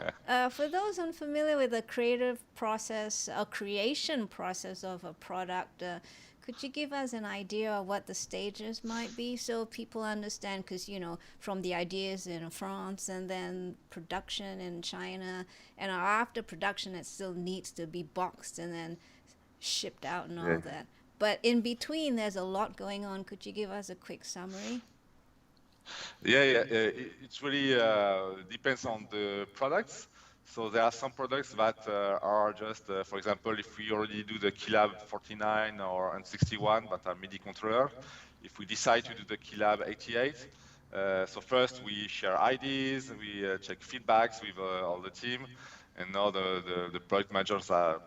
for those unfamiliar with the creative process, or creation process of a product, could you give us an idea of what the stages might be so people understand? Because, you know, from the ideas in France and then production in China, and after production, it still needs to be boxed and then shipped out and all that. But in between, there's a lot going on. Could you give us a quick summary? Yeah, it really depends on the products. So there are some products that are just, for example, if we already do the Keylab 49 or N61 that are MIDI controller, if we decide to do the Keylab 88, so first we share ideas, we check feedbacks with all the team, and now the product managers are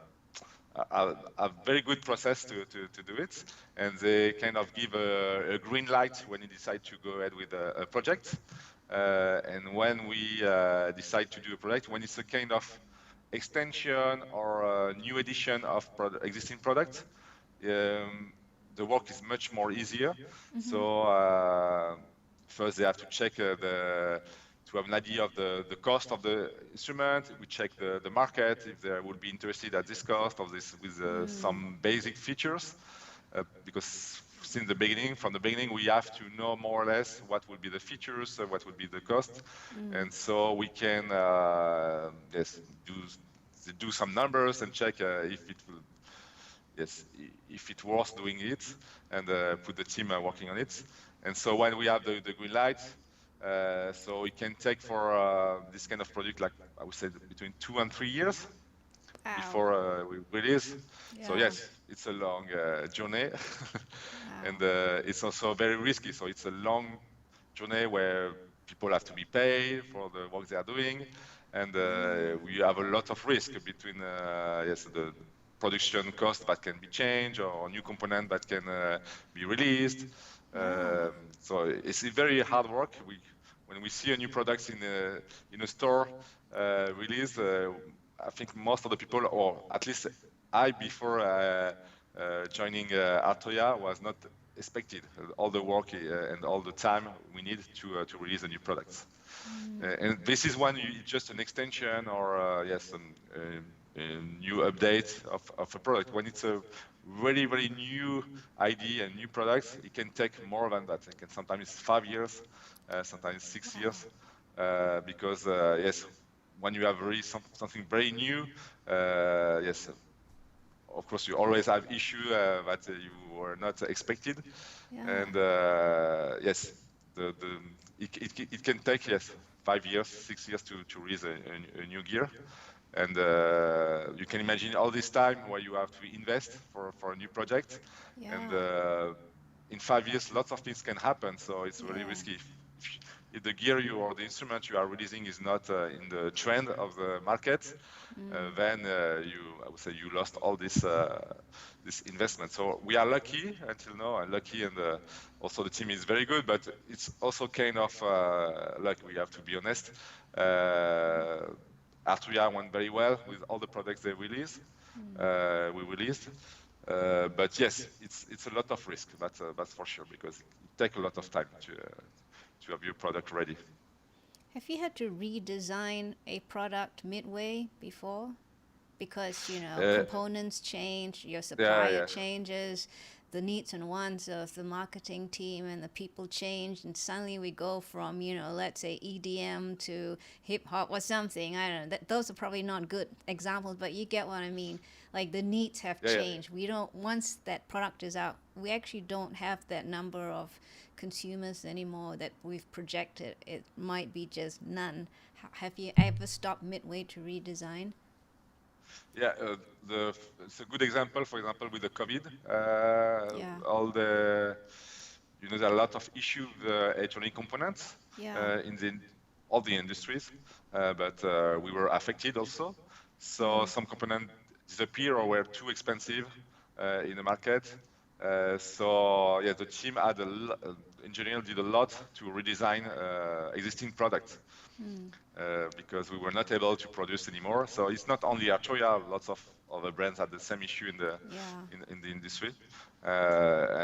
a very good process to do it, and they kind of give a green light when you decide to go ahead with a project. And when we decide to do a project, when it's a kind of extension or a new edition of existing product, the work is much more easier. So first they have to check to have an idea of the cost of the instrument. We check the market, if they would be interested at this cost of this with some basic features. Because from the beginning, we have to know more or less what will be the features, what will be the cost. And so we can yes, do some numbers and check if it will, yes, if it's worth doing it, and put the team working on it. And so when we have the green light, so it can take for this kind of product, like I would say, between 2 and 3 years before we release. Yeah. So yes, it's a long journey, and it's also very risky. So it's a long journey where people have to be paid for the work they are doing, and we have a lot of risk between yes, the production cost that can be changed or new component that can be released. So it's very hard work. When we see a new product in a store release, I think most of the people, or at least I, before joining Arturia, was not expected all the work and all the time we need to release a new product. And this is when it's just an extension or yes, a new update of a product. When it's a very new idea and new products, it can take more than that. It can sometimes 5 years, sometimes 6 years, because yes, when you have really something very new, yes, of course you always have issues that you were not expected, and yes, it can take yes 5 years, 6 years to release a new gear. And you can imagine all this time where you have to invest for a new project. And in 5 years, lots of things can happen. So it's really risky. If the gear or the instrument you are releasing is not in the trend of the market, then I would say you lost all this investment. So we are lucky until now, and also the team is very good, but it's also kind of luck, we have to be honest. Arturia went very well with all the products they release. we released. But yes, it's a lot of risk. That's for sure, because it takes a lot of time to have your product ready. Have you had to redesign a product midway before? Because, components change, your supplier changes, the needs and wants of the marketing team and the people change, and suddenly we go from, let's say EDM to hip hop or something. I don't know. Those are probably not good examples, but you get what I mean. Like, the needs have changed. We don't, once that product is out, we actually don't have that number of consumers anymore that we've projected. It might be just none. Have you ever stopped midway to redesign? Yeah, it's a good example. For example, with the COVID, all there are a lot of issues with electronic components in all the industries, but we were affected also. So some components disappear or were too expensive in the market. So yeah, the team had engineers did a lot to redesign existing products. Because we were not able to produce anymore. So it's not only Arturia, lots of other brands had the same issue in the industry.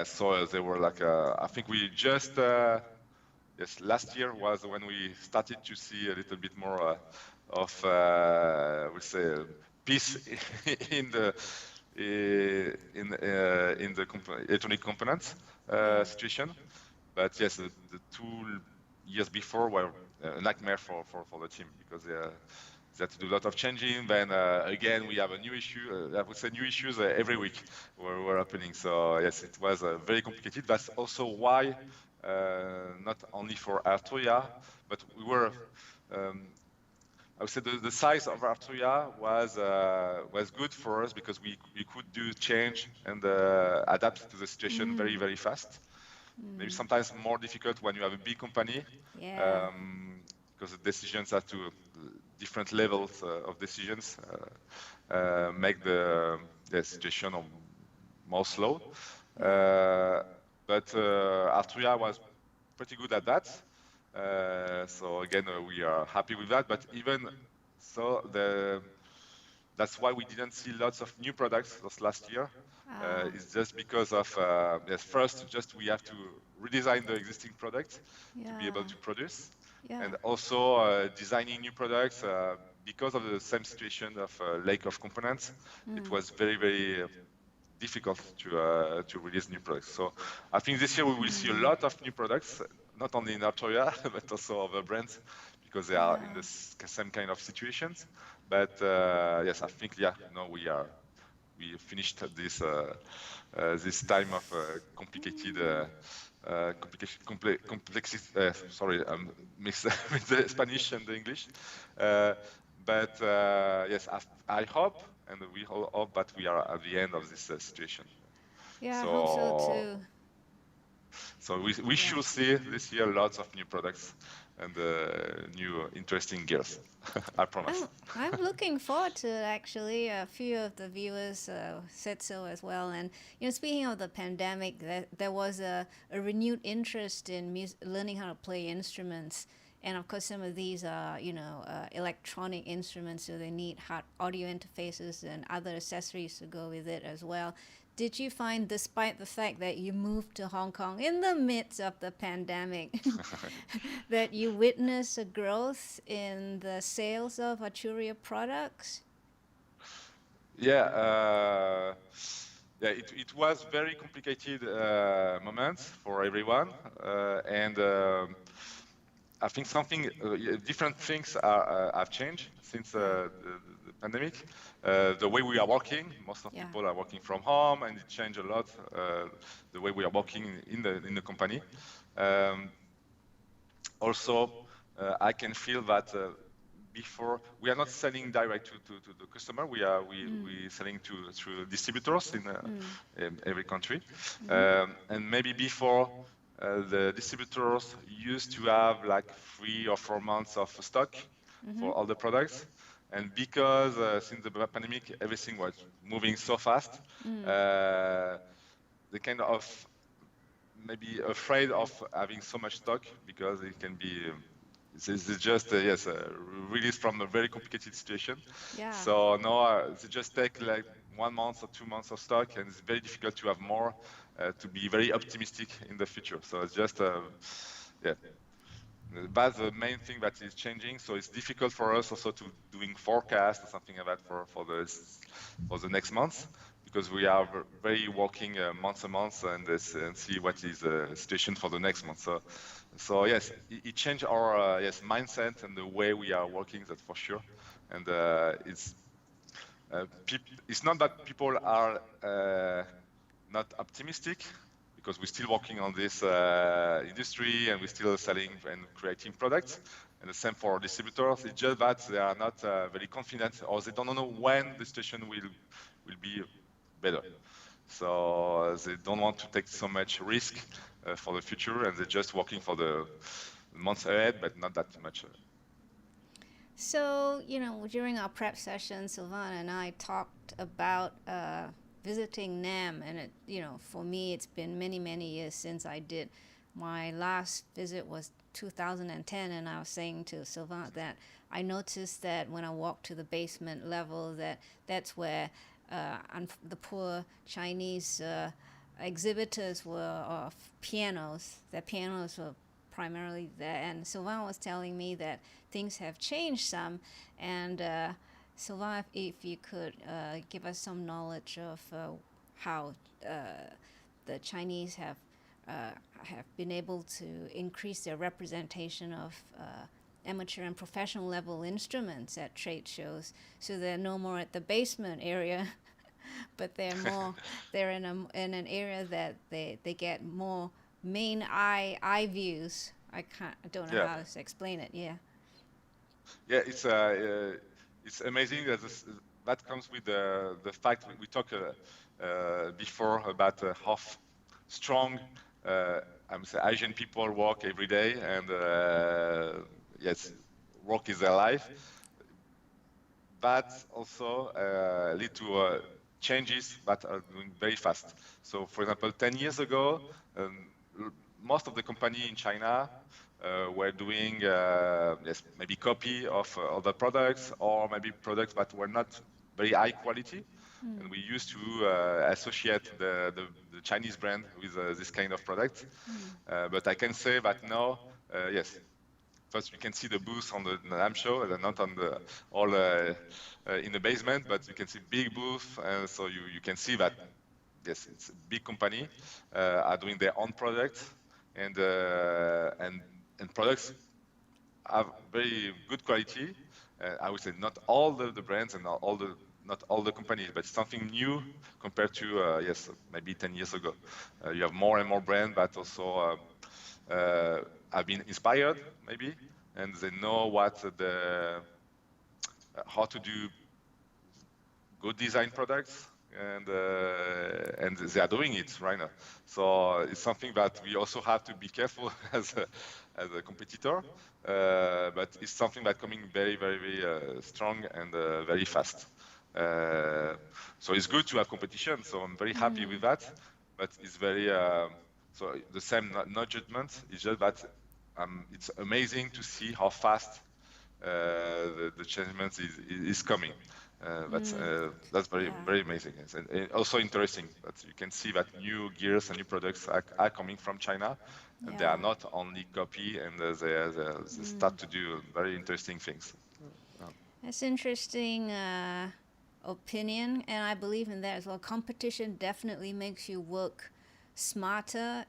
So they were like, I think we just, yes, last year was when we started to see a little bit more of, we say, peace in the electronic components situation. But yes, the 2 years before were a nightmare for the team, because they had to do a lot of changing. Then again, we have a new issue. I would say new issues every week were happening. So yes, it was very complicated. That's also why, not only for Arturia, but we were, I would say the size of Arturia was good for us, because we could do change and adapt to the situation very, very fast. Maybe sometimes more difficult when you have a big company, because the decisions are to different levels of decisions, make the situation more slow. But Arturia was pretty good at that. So again, we are happy with that. But even so, that's why we didn't see lots of new products this last year. It's just because of, first, just we have to redesign the existing product to be able to produce. And also designing new products, because of the same situation of lack of components, it was very, very difficult to release new products. So I think this year we will see a lot of new products, not only in Arturia, but also other brands, because they are in the same kind of situations. But yes, I think, we finished this time of complicated complexity. Sorry, I'm mixed with the Spanish and the English. But yes, I hope, and we all hope that we are at the end of this situation. Yeah, I hope so too. So we should see this year lots of new products and new interesting gears. I promise. I'm looking forward to it, actually. A few of the viewers said so as well. And speaking of the pandemic, there was a renewed interest in learning how to play instruments. And of course, some of these are, electronic instruments, so they need hard audio interfaces and other accessories to go with it as well. Did you find, despite the fact that you moved to Hong Kong in the midst of the pandemic, that you witnessed a growth in the sales of Arturia products? Yeah, it was very complicated moments for everyone, and I think different things have changed since the pandemic. The way we are working, most of people are working from home, and it changed a lot the way we are working in the company. Also, I can feel that before we are not selling direct to the customer. We selling through distributors in every country, and maybe before. The distributors used to have like 3 or 4 months of stock for all the products. And because since the pandemic, everything was moving so fast, they kind of maybe afraid of having so much stock, because it can be, it's just, released from a very complicated situation. So now they just take like 1 month or 2 months of stock, and it's very difficult to have more, to be very optimistic in the future. So it's just, yeah. That's the main thing that is changing. So it's difficult for us also to doing forecast or something like that for the next month, because we are very working month to month and see what is the situation for the next month. So yes, it changed our mindset and the way we are working. That's for sure. And it's not that people are not optimistic, because we're still working on this industry and we're still selling and creating products. And the same for distributors. It's just that they are not very confident, or they don't know when the situation will be better. So they don't want to take so much risk for the future, and they're just working for the months ahead, but not that much. So, during our prep session, Sylvain and I talked about visiting NAM, and for me, it's been many, many years since I did. My last visit was 2010, and I was saying to Sylvain that I noticed that when I walked to the basement level, that's where the poor Chinese exhibitors were of pianos. Their pianos were primarily there, and Sylvain was telling me that things have changed some, and Sylvain, if you could give us some knowledge of how the Chinese have been able to increase their representation of amateur and professional level instruments at trade shows, so they're no more at the basement area, but they're in an area that they get more main eye views. I don't know how to explain it. Yeah, it's amazing that that comes with the fact we talked before about how strong Asian people work every day, and yes, work is their life. But also lead to changes that are doing very fast. So, for example, 10 years ago, most of the companies in China were doing maybe copy of other products, or maybe products that were not very high quality. And we used to associate the Chinese brand with this kind of product. But I can say that now, yes, first, you can see the booth on the NAMM show, and not on the all in the basement, but you can see big booth, and so you can see that yes, it's a big company are doing their own products, and products have very good quality. I would say not all the brands and not all the companies, but something new compared to yes, maybe 10 years ago. You have more and more brands, but also have been inspired maybe, and they know how to do good design products, and they are doing it right now. So it's something that we also have to be careful as a competitor, but it's something that's coming very, very, very strong and very fast. So it's good to have competition. So I'm very happy with that. But it's very so the same, not judgment. It's just that it's amazing to see how fast the changements is coming. That's very, very amazing, and also interesting that you can see that new gears and new products are coming from China, and they are not only copy, and they start to do very interesting things. That's interesting opinion, and I believe in that as well. Competition definitely makes you work smarter,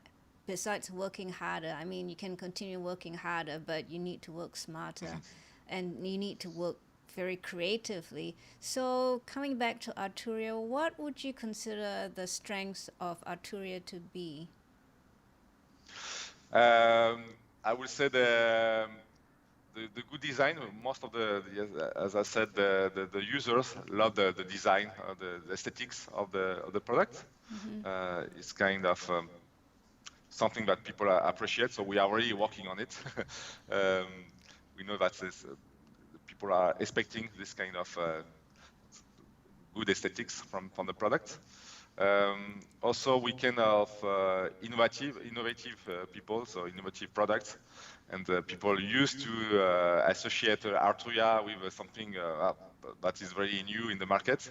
besides working harder. I mean, you can continue working harder, but you need to work smarter, and you need to work very creatively. So coming back to Arturia, what would you consider the strengths of Arturia to be? I would say the good design. Most of as I said, the users love the design, the aesthetics of the product. It's kind of something that people appreciate. So we are already working on it. We know that people are expecting this kind of good aesthetics from the product. Also, we can have innovative people, so innovative products, and people used to associate Arturia with something that is very new in the market,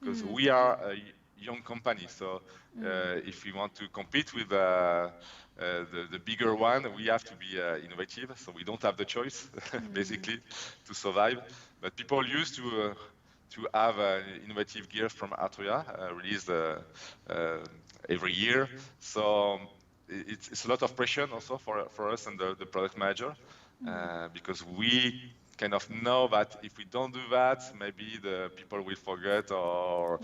because we are a young company. So if we want to compete with the bigger one, we have to be innovative. So we don't have the choice, basically, to survive. But people used to have innovative gear from Arturia released every year. So it's a lot of pressure also for us and the product manager, because we kind of know that if we don't do that, maybe the people will forget, or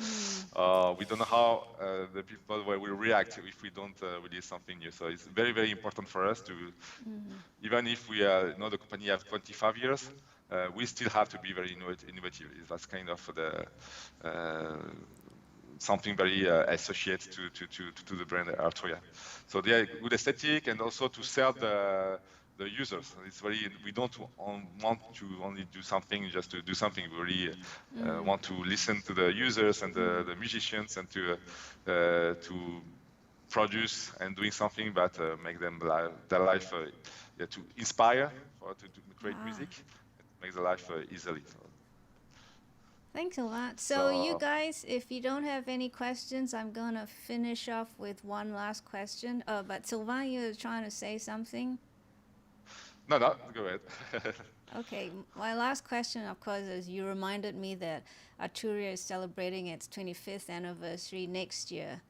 we don't know how the people will react if we don't release something new. So it's very, very important for us to, even if we know the company have 25 years, we still have to be very innovative. That's kind of the something very associated to the brand Arturia. So they are good aesthetic, and also to serve the users. It's very, we don't want to only do something just to do something. We really want to listen to the users and the musicians, and to produce and doing something that make them their life to inspire to create music, and make the life easily. Thanks a lot. So you guys, if you don't have any questions, I'm going to finish off with one last question. But Sylvain, you were trying to say something? No, go ahead. Okay, my last question, of course, is you reminded me that Arturia is celebrating its 25th anniversary next year.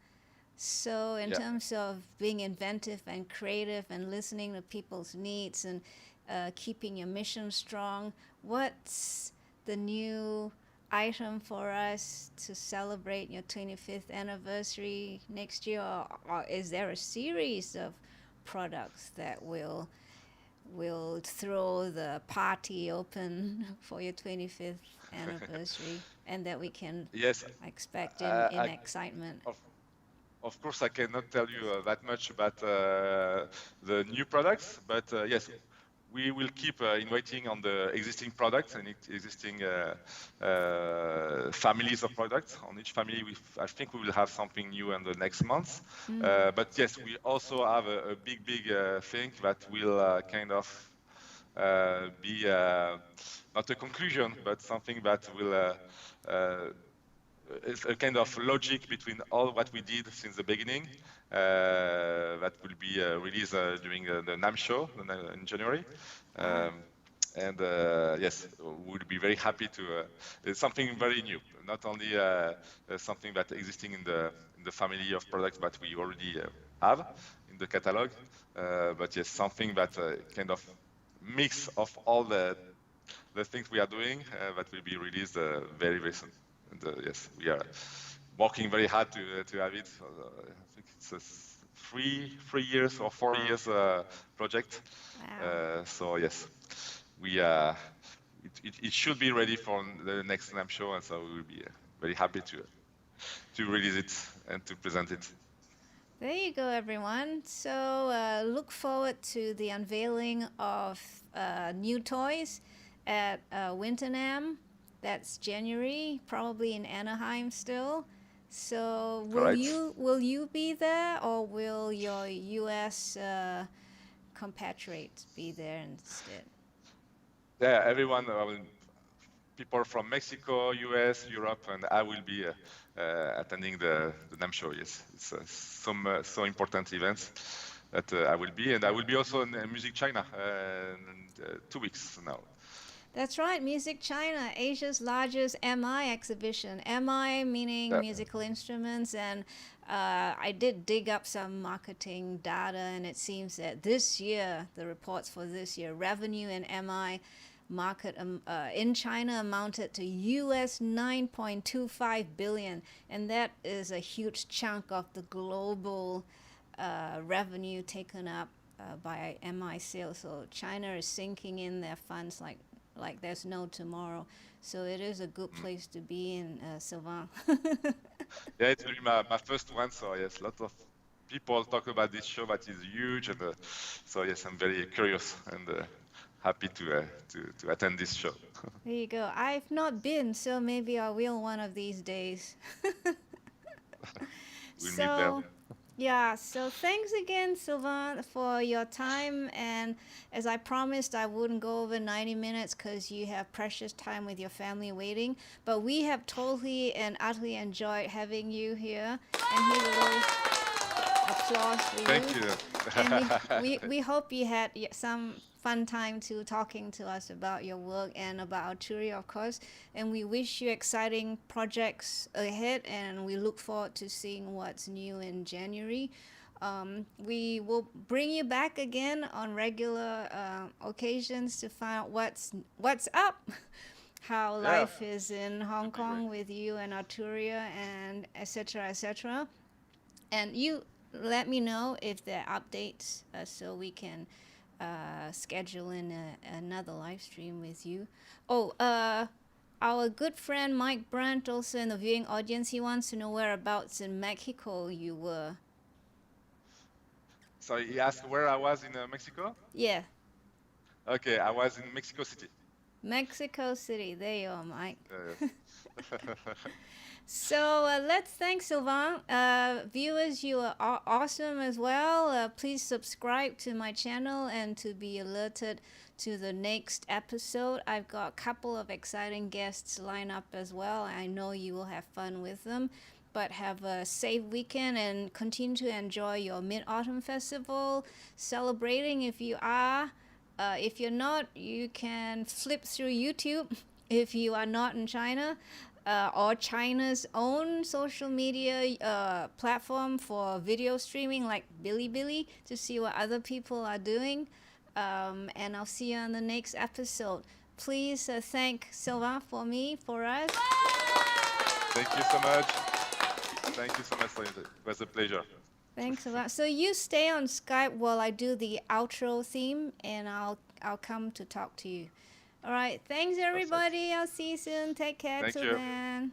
So in terms of being inventive and creative and listening to people's needs and keeping your mission strong, what's the new item for us to celebrate your 25th anniversary next year? Or is there a series of products that will throw the party open for your 25th anniversary and that we can expect in excitement? Of course, I cannot tell you that much about the new products, but yes, we will keep innovating on the existing products and existing families of products. On each family, I think we will have something new in the next months. But yes, we also have a big thing that will kind of be not a conclusion, but something that will it's a kind of logic between all what we did since the beginning. That will be released during the NAMM show in January. And yes, we'll be very happy to. It's something very new, not only something that existing in the family of products that we already have in the catalog, but yes, something that kind of mix of all the things we are doing that will be released very soon. And yes, we are working very hard to have it. I think it's a 3 years or 4 years project. Wow. So yes, we it should be ready for the next NAMM show, and so we will be very happy to release it and to present it. There you go, everyone. So look forward to the unveiling of new toys at Winter NAMM. That's January, probably in Anaheim still. So will you be there, or will your U.S. compatriots be there instead? Yeah, everyone, people from Mexico, US, Europe, and I will be attending the NAMM show. Yes, it's some so important events that I will be, and I will be also in Music China in 2 weeks now. That's right, Music China, Asia's largest MI exhibition. MI meaning musical instruments, and I did dig up some marketing data, and it seems that this year, the reports for this year, revenue in MI market in China amounted to US 9.25 billion, and that is a huge chunk of the global revenue taken up by MI sales. So China is sinking in their funds like there's no tomorrow. So it is a good place to be in, Sylvain. Yeah, it will be my first one. So yes, lots of people talk about this show that is huge, and so yes, I'm very curious and happy to attend this show. There you go. I've not been, so maybe I will one of these days. We'll meet there. Yeah, so thanks again, Sylvain, for your time. And as I promised, I wouldn't go over 90 minutes because you have precious time with your family waiting. But we have totally and utterly enjoyed having you here. And here's a little applause for you. Thank you. And we hope you had some fun time to talking to us about your work and about Arturia, of course. And we wish you exciting projects ahead, and we look forward to seeing what's new in January. We will bring you back again on regular occasions to find out what's up, how Yeah, life is in Hong would be great. Kong with you and Arturia, and etc. etc. And you let me know if there are updates so we can schedule in another live stream with you. Oh, our good friend Mike Brandt, also in the viewing audience, he wants to know whereabouts in Mexico you were. So he asked where I was in Mexico. Yeah, Okay, I was in Mexico City. Mexico City. There you are, Mike. Yes. So let's thank Sylvain. Viewers, you are awesome as well. Please subscribe to my channel and to be alerted to the next episode. I've got a couple of exciting guests lined up as well. I know you will have fun with them. But have a safe weekend and continue to enjoy your Mid-Autumn Festival. Celebrating if you are. If you're not, you can flip through YouTube if you are not in China. Or China's own social media platform for video streaming like Bilibili to see what other people are doing. And I'll see you on the next episode. Please thank Sylvain for us. Thank you so much. Thank you so much. It was a pleasure. Thanks a lot. So you stay on Skype while I do the outro theme, and I'll come to talk to you. All right. Thanks, everybody. I'll see you soon. Take care Thank till you. then.